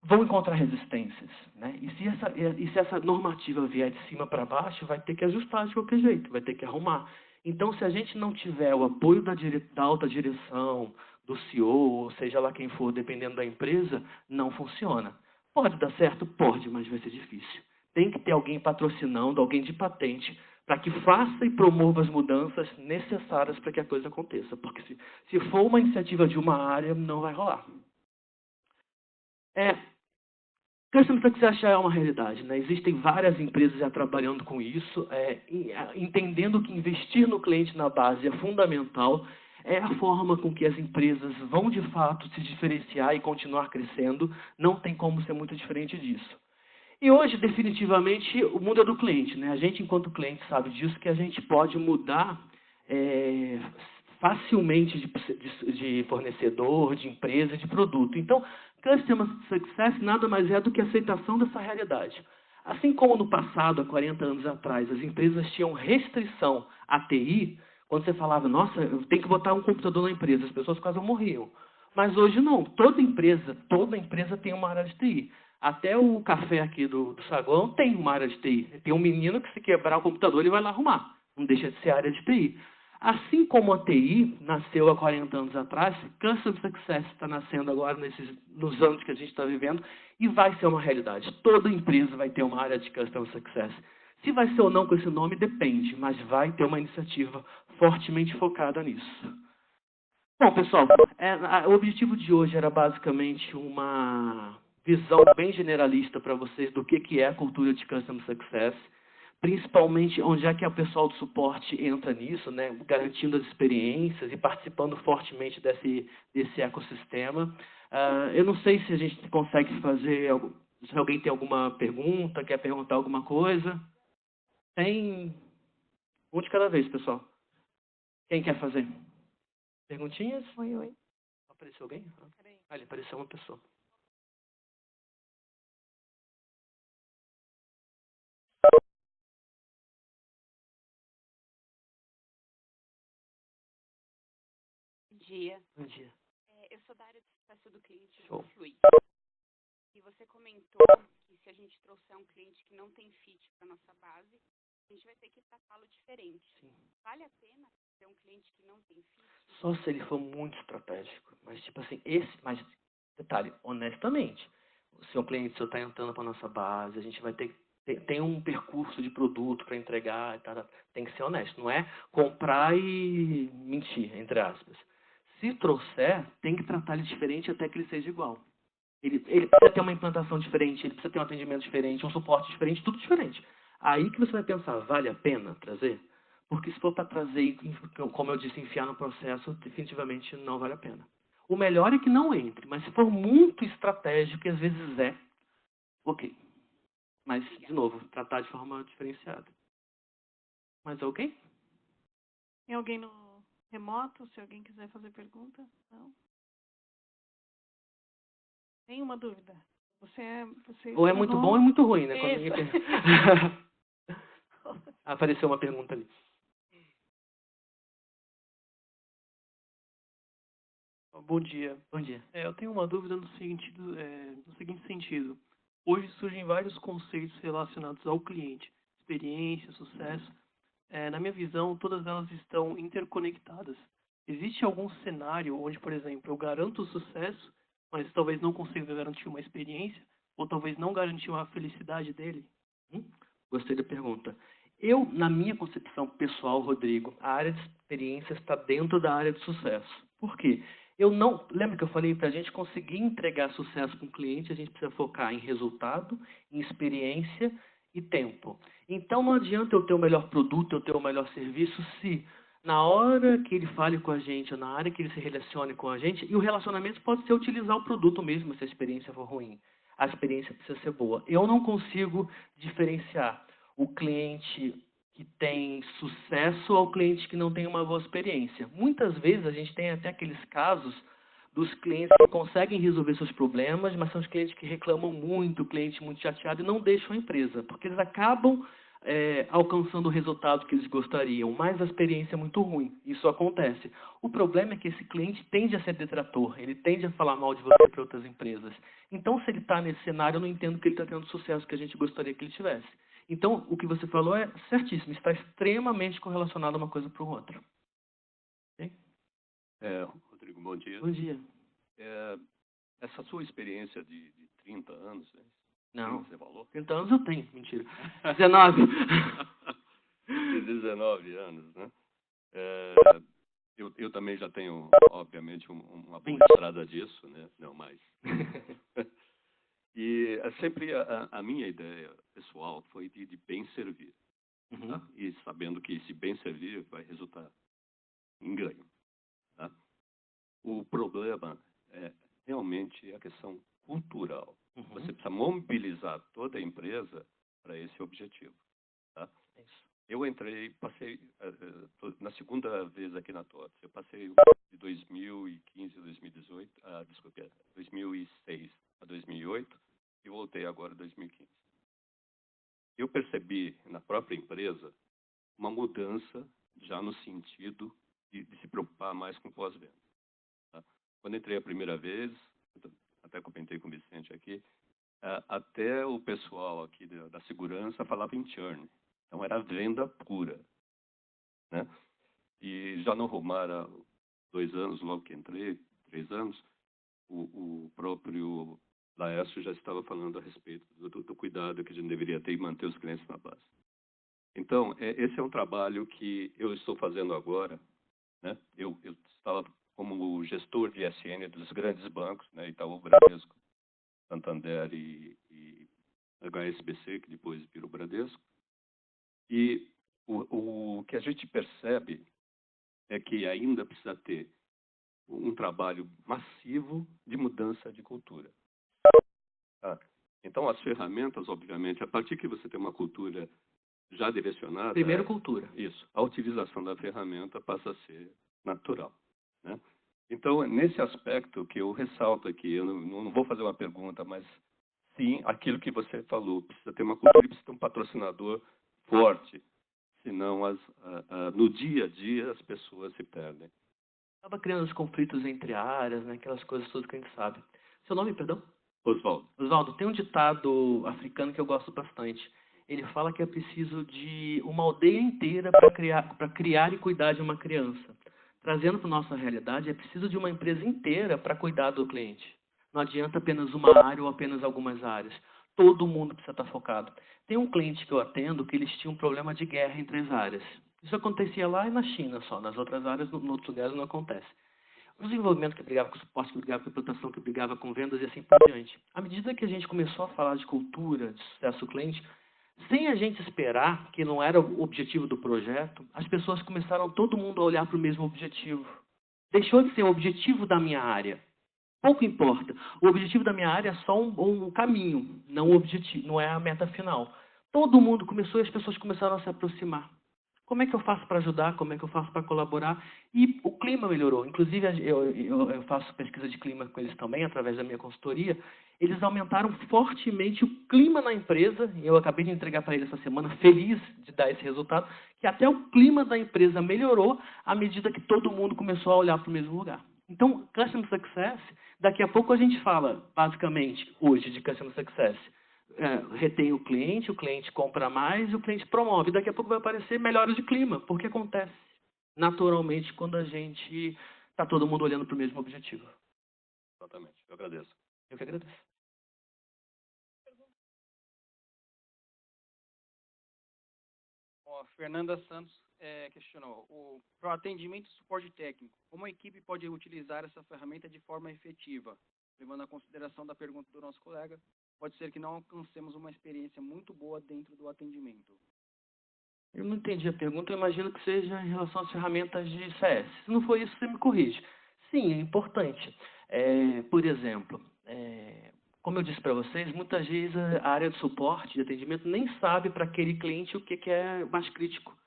Vão encontrar resistências, né? E se essa normativa vier de cima para baixo, vai ter que ajustar de qualquer jeito, vai ter que arrumar. Então, se a gente não tiver o apoio da alta direção, do CEO, ou seja lá quem for, dependendo da empresa, não funciona. Pode dar certo? Pode, mas vai ser difícil. Tem que ter alguém patrocinando, alguém de patente, para que faça e promova as mudanças necessárias para que a coisa aconteça. Porque se for uma iniciativa de uma área, não vai rolar. Customer Success já é uma realidade, né? Existem várias empresas já trabalhando com isso, entendendo que investir no cliente na base é fundamental, é a forma com que as empresas vão de fato se diferenciar e continuar crescendo, não tem como ser muito diferente disso. E hoje, definitivamente, o mundo é do cliente, né? A gente, enquanto cliente, sabe disso, que a gente pode mudar facilmente de fornecedor, de empresa, de produto. Então, Customer Success nada mais é do que a aceitação dessa realidade. Assim como no passado, há 40 anos atrás, as empresas tinham restrição à TI, quando você falava, nossa, eu tenho que botar um computador na empresa, as pessoas quase morriam. Mas hoje não, toda empresa tem uma área de TI. Até o café aqui do saguão tem uma área de TI. Tem um menino que se quebrar o computador, ele vai lá arrumar. Não deixa de ser área de TI. Assim como a TI nasceu há 40 anos atrás, Customer Success está nascendo agora nos anos que a gente está vivendo e vai ser uma realidade. Toda empresa vai ter uma área de Customer Success. Se vai ser ou não com esse nome, depende, mas vai ter uma iniciativa fortemente focada nisso. Bom, pessoal, o objetivo de hoje era basicamente uma visão bem generalista para vocês do que é a cultura de Customer Success, principalmente onde é que o pessoal do suporte entra nisso, né, garantindo as experiências e participando fortemente desse ecossistema. Eu não sei se a gente consegue fazer, se alguém tem alguma pergunta, quer perguntar alguma coisa. Tem um de cada vez, pessoal. Quem quer fazer? Perguntinhas? Oi, oi. Apareceu alguém? Ali apareceu uma pessoa. Bom dia. Bom dia. Eu sou da área de sucesso do cliente Show. do Fluid. E você comentou que se a gente trouxer um cliente que não tem fit para nossa base, a gente vai ter que tratá-lo diferente. Sim. Vale a pena ter um cliente que não tem fit? Só se ele for muito estratégico. Mas, tipo assim, mas, detalhe, honestamente, se o cliente está entrando para nossa base, a gente vai tem um percurso de produto para entregar, tem que ser honesto. Não é comprar e mentir, entre aspas. Se trouxer, tem que tratar ele diferente até que ele seja igual. Ele precisa ter uma implantação diferente, ele precisa ter um atendimento diferente, um suporte diferente, tudo diferente. Aí que você vai pensar, vale a pena trazer? Porque se for para trazer, como eu disse, enfiar no processo, definitivamente não vale a pena. O melhor é que não entre, mas se for muito estratégico, e às vezes ok. Mas, de novo, tratar de forma diferenciada. Mas é ok? Tem alguém no remoto, se alguém quiser fazer pergunta? Não? Tem uma dúvida? Ou é muito bom ou é muito ruim, né? Quando ninguém Isso. Apareceu uma pergunta ali. Bom dia. Bom dia. Eu tenho uma dúvida no seguinte sentido. Hoje surgem vários conceitos relacionados ao cliente, experiência, sucesso. Na minha visão, todas elas estão interconectadas. Existe algum cenário onde, por exemplo, eu garanto o sucesso, mas talvez não consiga garantir uma experiência, ou talvez não garantir uma felicidade dele? Gostei da pergunta. Na minha concepção pessoal, Rodrigo, a área de experiência está dentro da área de sucesso. Por quê? Lembra que eu falei, para a gente conseguir entregar sucesso para o cliente, a gente precisa focar em resultado, em experiência e tempo. Então não adianta eu ter o melhor produto, eu ter o melhor serviço, se na hora que ele fale com a gente, ou na hora que ele se relacione com a gente, e o relacionamento pode ser utilizar o produto mesmo, se a experiência for ruim. A experiência precisa ser boa. Eu não consigo diferenciar o cliente que tem sucesso ao cliente que não tem uma boa experiência. Muitas vezes a gente tem até aqueles casos dos clientes que conseguem resolver seus problemas, mas são os clientes que reclamam muito, o cliente muito chateado e não deixam a empresa, porque eles acabam alcançando o resultado que eles gostariam, mas a experiência é muito ruim. Isso acontece. O problema é que esse cliente tende a ser detrator, ele tende a falar mal de você para outras empresas. Então, se ele está nesse cenário, eu não entendo que ele está tendo o sucesso que a gente gostaria que ele tivesse. Então, o que você falou é certíssimo, está extremamente correlacionado uma coisa para o outro. Okay? Rodrigo, bom dia. Bom dia. Essa sua experiência de 30 anos, né? Não, Você falou? 30 anos eu tenho, mentira. 19. 19 anos, né? Eu também já tenho, obviamente, uma boa estrada disso, né? Não mais. E sempre a minha ideia pessoal foi de bem servir. Uhum. Tá? E sabendo que esse bem servir vai resultar em ganho. Tá? O problema é realmente a questão cultural. Uhum. Você precisa mobilizar toda a empresa para esse objetivo. Tá? Eu entrei, passei na segunda vez aqui na TOTS. Eu passei de 2015 a 2018, desculpe, 2006 a 2008 e voltei agora em 2015. Eu percebi na própria empresa uma mudança já no sentido de se preocupar mais com pós-venda. Tá? Quando entrei a primeira vez, até comentei com o Vicente aqui, até o pessoal aqui da segurança falava em churn. Então, era venda pura. Né? E já no Romar, há 2 anos, logo que entrei, 3 anos, o próprio Laércio já estava falando a respeito do cuidado que a gente deveria ter em manter os clientes na base. Então, esse é um trabalho que eu estou fazendo agora. Né? Eu estava como gestor de SN dos grandes bancos, né? Itaú, Bradesco, Santander e HSBC, que depois virou Bradesco. E o que a gente percebe é que ainda precisa ter um trabalho massivo de mudança de cultura. Tá? Então, as ferramentas, obviamente, a partir que você tem uma cultura já direcionada... Primeiro, cultura. Isso. A utilização da ferramenta passa a ser natural. Né? Então, nesse aspecto que eu ressalto aqui, eu não vou fazer uma pergunta, mas sim aquilo que você falou. Precisa ter uma cultura e precisa ter um patrocinador forte. Senão, no dia a dia, as pessoas se perdem. Acaba criando os conflitos entre áreas, né? Aquelas coisas todas que a gente sabe. Seu nome, perdão? Oswaldo. Oswaldo, tem um ditado africano que eu gosto bastante. Ele fala que é preciso de uma aldeia inteira para criar e cuidar de uma criança. Trazendo para a nossa realidade, é preciso de uma empresa inteira para cuidar do cliente. Não adianta apenas uma área ou apenas algumas áreas. Todo mundo precisa estar focado. Tem um cliente que eu atendo que eles tinham um problema de guerra entre as áreas. Isso acontecia lá e na China só. Nas outras áreas, em outros lugares, não acontece. O desenvolvimento que brigava com suporte, que brigava com implantação, que brigava com vendas e assim por diante. À medida que a gente começou a falar de cultura, de sucesso do cliente, sem a gente esperar, que não era o objetivo do projeto, as pessoas começaram todo mundo a olhar para o mesmo objetivo. Deixou de ser o objetivo da minha área. Pouco importa. O objetivo da minha área é só um caminho, não o objetivo, não é a meta final. Todo mundo começou e as pessoas começaram a se aproximar. Como é que eu faço para ajudar? Como é que eu faço para colaborar? E o clima melhorou. Inclusive, eu faço pesquisa de clima com eles também, através da minha consultoria. Eles aumentaram fortemente o clima na empresa. Eu acabei de entregar para eles essa semana, feliz de dar esse resultado, que até o clima da empresa melhorou à medida que todo mundo começou a olhar para o mesmo lugar. Então, Customer Success, daqui a pouco a gente fala, basicamente, hoje, de Customer Success. Retém o cliente compra mais e o cliente promove. Daqui a pouco vai aparecer melhora de clima, porque acontece naturalmente quando a gente está todo mundo olhando para o mesmo objetivo. Exatamente. Eu agradeço. Eu que agradeço. Ó, a Fernanda Santos questionou, para o atendimento e suporte técnico, como a equipe pode utilizar essa ferramenta de forma efetiva? Levando em consideração da pergunta do nosso colega, pode ser que não alcancemos uma experiência muito boa dentro do atendimento. Eu não entendi a pergunta, eu imagino que seja em relação às ferramentas de CS. Se não for isso, você me corrige. Sim, é importante. Por exemplo, como eu disse para vocês, muitas vezes a área de suporte, de atendimento, nem sabe para aquele cliente o que é mais crítico.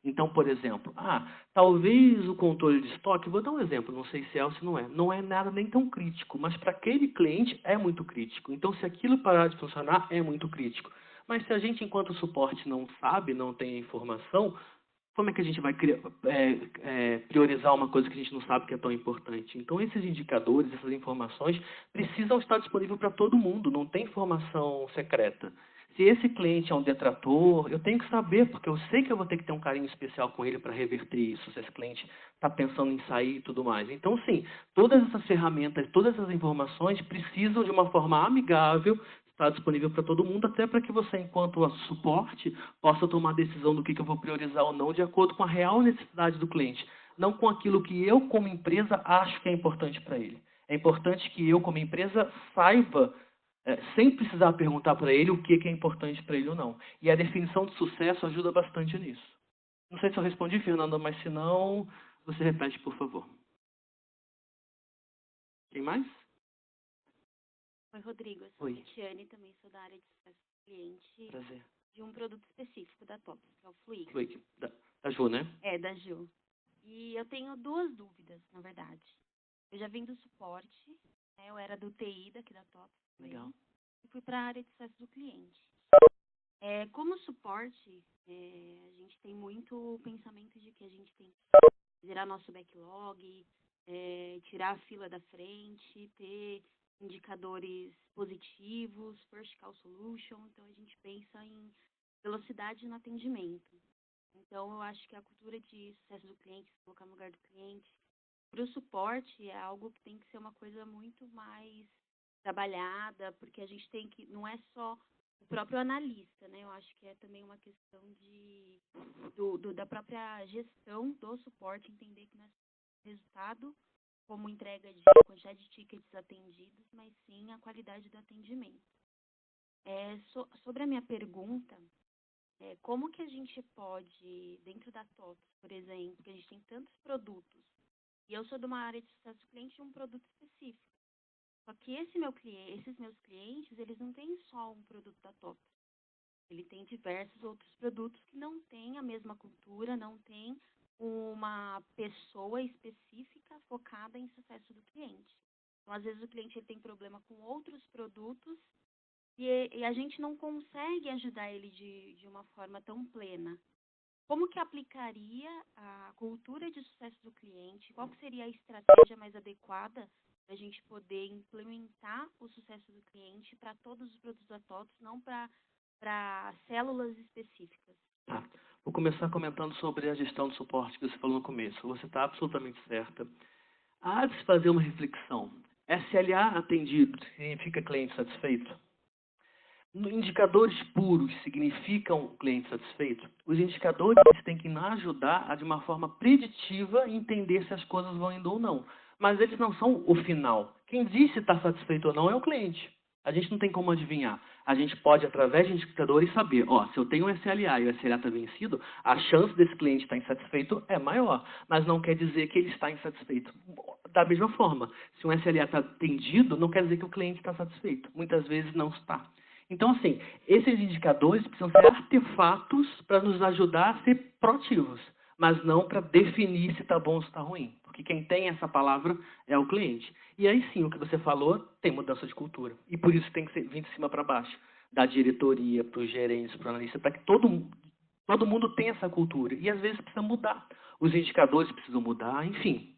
Então, por exemplo, talvez o controle de estoque, vou dar um exemplo, não sei se é ou se não é nada nem tão crítico, mas para aquele cliente é muito crítico. Então, se aquilo parar de funcionar, é muito crítico. Mas se a gente, enquanto suporte, não sabe, não tem a informação, como é que a gente vai priorizar uma coisa que a gente não sabe que é tão importante? Então, esses indicadores, essas informações, precisam estar disponíveis para todo mundo, não tem informação secreta. Se esse cliente é um detrator, eu tenho que saber, porque eu sei que eu vou ter que ter um carinho especial com ele para reverter isso, se esse cliente está pensando em sair e tudo mais. Então, sim, todas essas ferramentas, todas essas informações precisam de uma forma amigável estar disponível para todo mundo, até para que você, enquanto suporte, possa tomar a decisão do que eu vou priorizar ou não, de acordo com a real necessidade do cliente, não com aquilo que eu, como empresa, acho que é importante para ele. É importante que eu, como empresa, saiba, sem precisar perguntar para ele o que é importante para ele ou não. E a definição de sucesso ajuda bastante nisso. Não sei se eu respondi, Fernanda, mas se não, você repete, por favor. Quem mais? Oi, Rodrigo. Eu sou Oi. Cristiane, também sou da área de sucesso cliente Prazer. de um produto específico da TOTS, que é o Fluix. Fluix, da Ju, né? É, da Ju. E eu tenho duas dúvidas, na verdade. Eu já vim do suporte, né? Eu era do TI daqui da TOTS também, Legal. e fui para a área de sucesso do cliente. Como suporte, a gente tem muito o pensamento de que a gente tem que zerar nosso backlog, tirar a fila da frente, ter indicadores positivos, first call solution. Então, a gente pensa em velocidade no atendimento. Então, eu acho que a cultura de sucesso do cliente, se colocar no lugar do cliente, para o suporte é algo que tem que ser uma coisa muito mais trabalhada, porque a gente tem que, não é só o próprio analista, né? Eu acho que é também uma questão da própria gestão do suporte, entender que não é só resultado como entrega de quantidade de tickets atendidos, mas sim a qualidade do atendimento. Sobre a minha pergunta, como que a gente pode, dentro da TOTS, por exemplo, que a gente tem tantos produtos, e eu sou de uma área de sucesso do cliente de um produto específico. Só que esses meus clientes, eles não têm só um produto da TOTS. Ele tem diversos outros produtos que não têm a mesma cultura, não tem uma pessoa específica focada em sucesso do cliente. Então, às vezes, o cliente ele tem problema com outros produtos e a gente não consegue ajudar ele de uma forma tão plena. Como que aplicaria a cultura de sucesso do cliente? Qual que seria a estratégia mais adequada para a gente poder implementar o sucesso do cliente para todos os produtos da TOTS, não para células específicas? Tá. Vou começar comentando sobre a gestão do suporte que você falou no começo. Você está absolutamente certa. Há de se fazer uma reflexão. SLA atendido significa cliente satisfeito? Indicadores puros significam cliente satisfeito? Os indicadores têm que nos ajudar a, de uma forma preditiva, entender se as coisas vão indo ou não. Mas eles não são o final. Quem diz se está satisfeito ou não é o cliente. A gente não tem como adivinhar. A gente pode, através de indicadores, saber, se eu tenho um SLA e o SLA está vencido, a chance desse cliente estar insatisfeito é maior. Mas não quer dizer que ele está insatisfeito. Da mesma forma, se um SLA está atendido, não quer dizer que o cliente está satisfeito. Muitas vezes não está. Então, assim, esses indicadores precisam ser artefatos para nos ajudar a ser proativos, mas não para definir se está bom ou se está ruim. Porque quem tem essa palavra é o cliente. E aí sim, o que você falou, tem mudança de cultura. E por isso tem que vir de cima para baixo. Da diretoria, para os gerentes, para o analista, para que todo mundo tenha essa cultura. E às vezes precisa mudar. Os indicadores precisam mudar, enfim.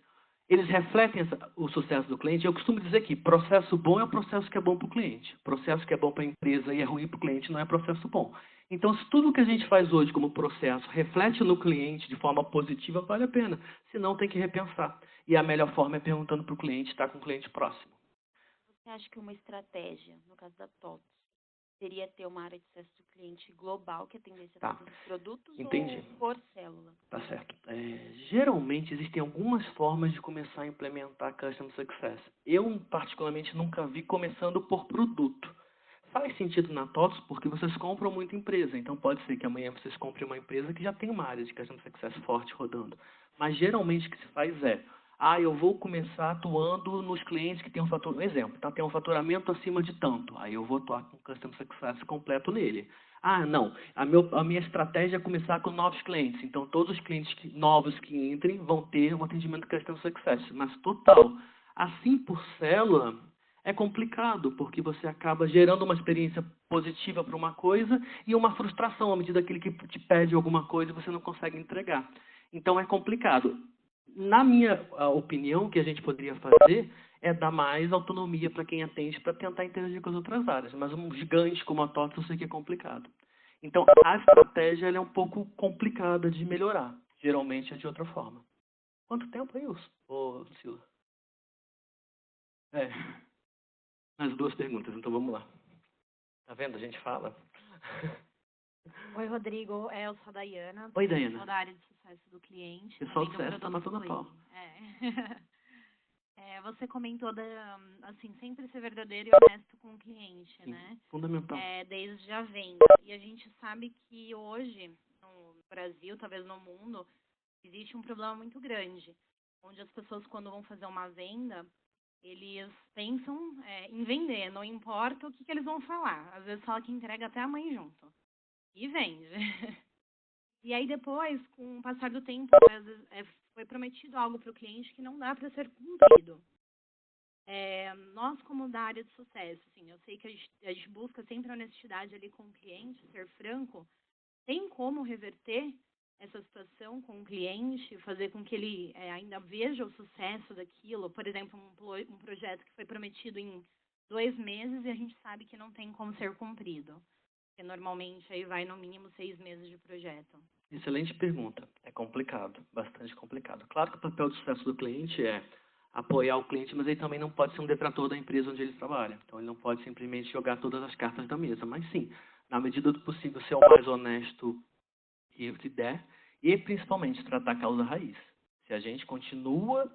Eles refletem o sucesso do cliente. Eu costumo dizer que processo bom é o processo que é bom para o cliente. Processo que é bom para a empresa e é ruim para o cliente não é processo bom. Então, se tudo que a gente faz hoje como processo reflete no cliente de forma positiva, vale a pena. Se não, tem que repensar. E a melhor forma é perguntando para o cliente, estar com o cliente próximo. Você acha que uma estratégia, no caso da TOTS, seria ter uma área de sucesso do cliente global que atendesse a todos os produtos? Entendi. Ou por célula? Tá certo. Geralmente existem algumas formas de começar a implementar Customer Success. Eu, particularmente, nunca vi começando por produto. Faz sentido na TOTS porque vocês compram muita empresa. Então pode ser que amanhã vocês comprem uma empresa que já tem uma área de Customer Success forte rodando. Mas geralmente o que se faz é, eu vou começar atuando nos clientes que têm tem um faturamento acima de tanto. Aí eu vou atuar com Customer Success completo nele. Não, a minha estratégia é começar com novos clientes. Então, todos os clientes novos que entrem vão ter um atendimento Customer Success. Mas total, assim por célula, é complicado, porque você acaba gerando uma experiência positiva para uma coisa e uma frustração à medida que ele te pede alguma coisa e você não consegue entregar. Então, é complicado. Na minha opinião, o que a gente poderia fazer é dar mais autonomia para quem atende para tentar interagir com as outras áreas. Mas um gigante como a TOTS eu sei que é complicado. Então, a estratégia ela é um pouco complicada de melhorar. Geralmente é de outra forma. Quanto tempo é isso, Lucila? As duas perguntas, então vamos lá. Tá vendo? A gente fala. Oi, Rodrigo. Eu sou a Daiana. Oi, Daiana. Sou da área de sucesso do cliente. Pessoal do sucesso tá matando a pau. Você comentou assim, sempre ser verdadeiro e honesto com o cliente, Sim, né? Fundamental. Desde a venda. E a gente sabe que hoje, no Brasil, talvez no mundo, existe um problema muito grande, onde as pessoas, quando vão fazer uma venda, eles pensam em vender, não importa o que eles vão falar. Às vezes fala que entrega até a mãe junto. E vende. E aí depois, com o passar do tempo, às vezes, foi prometido algo para o cliente que não dá para ser cumprido. Nós, como da área de sucesso, assim, eu sei que a gente busca sempre a honestidade ali com o cliente, ser franco. Tem como reverter essa situação com o cliente, fazer com que ele ainda veja o sucesso daquilo? Por exemplo, um projeto que foi prometido em 2 meses e a gente sabe que não tem como ser cumprido. Porque normalmente aí vai no mínimo 6 meses de projeto. Excelente pergunta. É complicado, bastante complicado. Claro que o papel de sucesso do cliente é apoiar o cliente, mas ele também não pode ser um detrator da empresa onde ele trabalha. Então, ele não pode simplesmente jogar todas as cartas na mesa. Mas sim, na medida do possível, ser o mais honesto que se der e, principalmente, tratar a causa raiz. Se a gente continua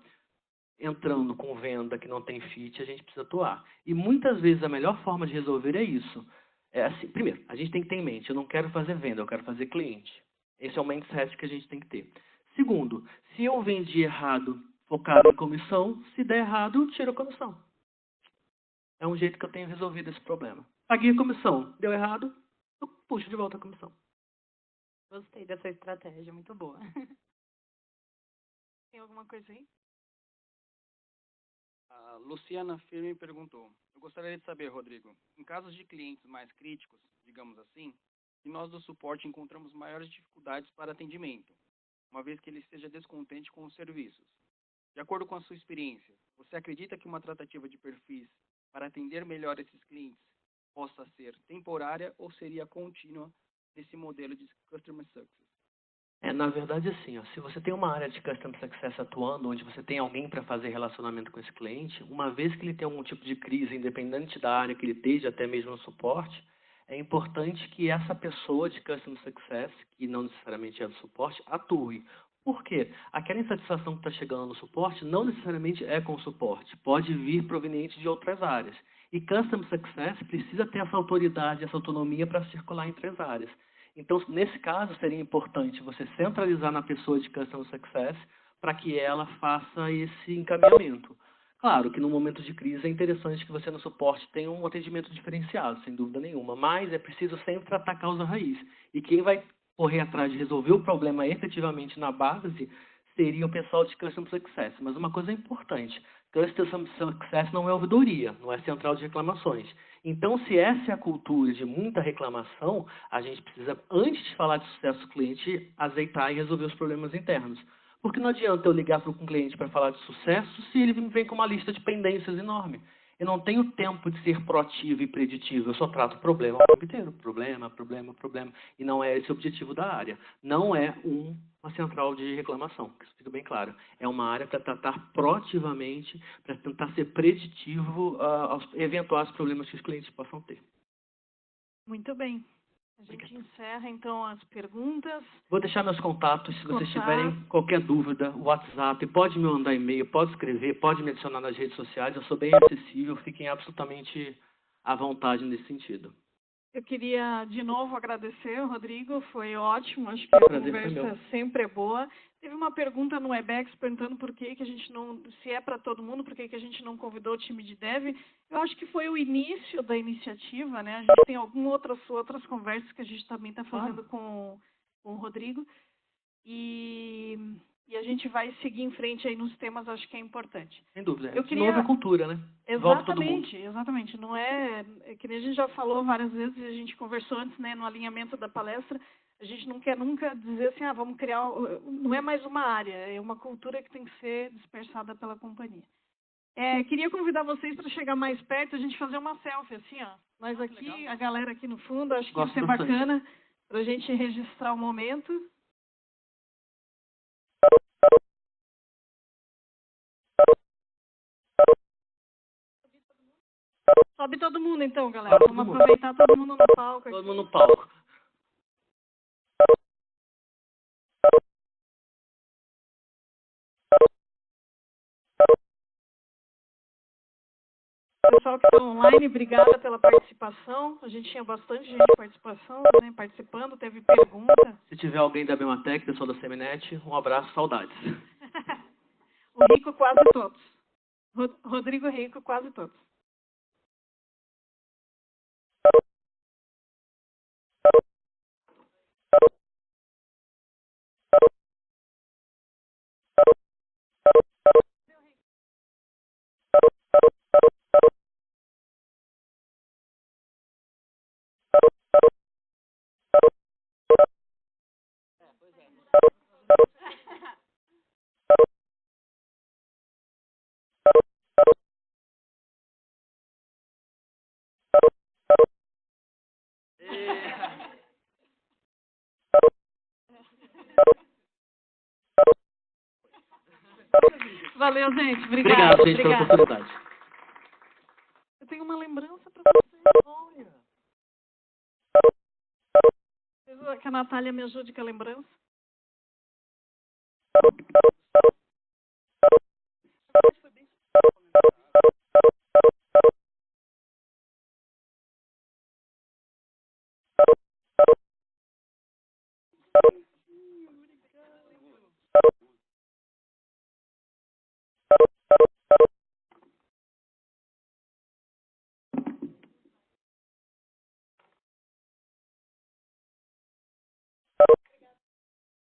entrando com venda que não tem fit, a gente precisa atuar. E muitas vezes a melhor forma de resolver é isso. Assim, primeiro, a gente tem que ter em mente, eu não quero fazer venda, eu quero fazer cliente. Esse é o mindset que a gente tem que ter. Segundo, se eu vendi errado, focado em comissão, se der errado, eu tiro a comissão. É um jeito que eu tenho resolvido esse problema. Paguei a comissão, deu errado, eu puxo de volta a comissão. Gostei dessa estratégia, muito boa. Tem alguma coisa aí? A Luciana Firme perguntou: eu gostaria de saber, Rodrigo, em casos de clientes mais críticos, digamos assim, que nós do suporte encontramos maiores dificuldades para atendimento, uma vez que ele esteja descontente com os serviços. De acordo com a sua experiência, você acredita que uma tratativa de perfis para atender melhor esses clientes possa ser temporária ou seria contínua nesse modelo de Customer Success? Na verdade, assim, se você tem uma área de Customer Success atuando, onde você tem alguém para fazer relacionamento com esse cliente, uma vez que ele tem algum tipo de crise, independente da área que ele esteja, até mesmo no suporte, é importante que essa pessoa de Customer Success, que não necessariamente é do suporte, atue. Por quê? Aquela insatisfação que está chegando no suporte não necessariamente é com o suporte, pode vir proveniente de outras áreas. E Customer Success precisa ter essa autoridade, essa autonomia para circular entre as áreas. Então, nesse caso, seria importante você centralizar na pessoa de Customer Success para que ela faça esse encaminhamento. Claro que no momento de crise é interessante que você no suporte tenha um atendimento diferenciado, sem dúvida nenhuma, mas é preciso sempre tratar a causa raiz. E quem vai correr atrás de resolver o problema efetivamente na base seria o pessoal de Customer Success. Mas uma coisa importante, Customer Success não é ouvidoria, não é central de reclamações. Então, se essa é a cultura de muita reclamação, a gente precisa, antes de falar de sucesso do cliente, azeitar e resolver os problemas internos. Porque não adianta eu ligar para um cliente para falar de sucesso se ele vem com uma lista de pendências enorme. Eu não tenho tempo de ser proativo e preditivo, eu só trato o problema o tempo inteiro. Problema, problema, problema. E não é esse o objetivo da área. Não é uma central de reclamação, que isso fica bem claro. É uma área para tratar proativamente, para tentar ser preditivo aos eventuais problemas que os clientes possam ter. Muito bem. A gente encerra, então, as perguntas. Vou deixar meus contatos, se vocês tiverem qualquer dúvida, o WhatsApp, pode me mandar e-mail, pode escrever, pode me adicionar nas redes sociais, eu sou bem acessível, fiquem absolutamente à vontade nesse sentido. Eu queria, de novo, agradecer, Rodrigo, foi ótimo, acho que a conversa sempre é boa. Teve uma pergunta no Webex perguntando por que a gente não, se é para todo mundo, por que a gente não convidou o time de dev. Eu acho que foi o início da iniciativa, né? A gente tem outras conversas que a gente também está fazendo com o Rodrigo. E a gente vai seguir em frente aí nos temas, acho que é importante. Sem dúvida. Nova cultura, né? Exatamente, exatamente. Não é que nem a gente já falou várias vezes, a gente conversou antes, né, no alinhamento da palestra, a gente não quer nunca dizer assim, vamos criar, não é mais uma área, é uma cultura que tem que ser dispersada pela companhia. Queria convidar vocês para chegar mais perto, a gente fazer uma selfie, assim, ó. Nós aqui, legal. A galera aqui no fundo, acho que ia ser bacana para a gente registrar o momento. Sobe todo mundo, então, galera. Vamos aproveitar todo mundo no palco. Todo mundo no palco. Pessoal que está online, obrigada pela participação. A gente tinha bastante gente participando, teve pergunta. Se tiver alguém da Bematec, pessoal da Seminet, um abraço, saudades. O Rico, quase todos. Rodrigo Rico, quase todos. Valeu, gente. Obrigada. Obrigado, gente, pela oportunidade. Eu tenho uma lembrança para vocês. Olha. Preciso que a Natália me ajude com a lembrança.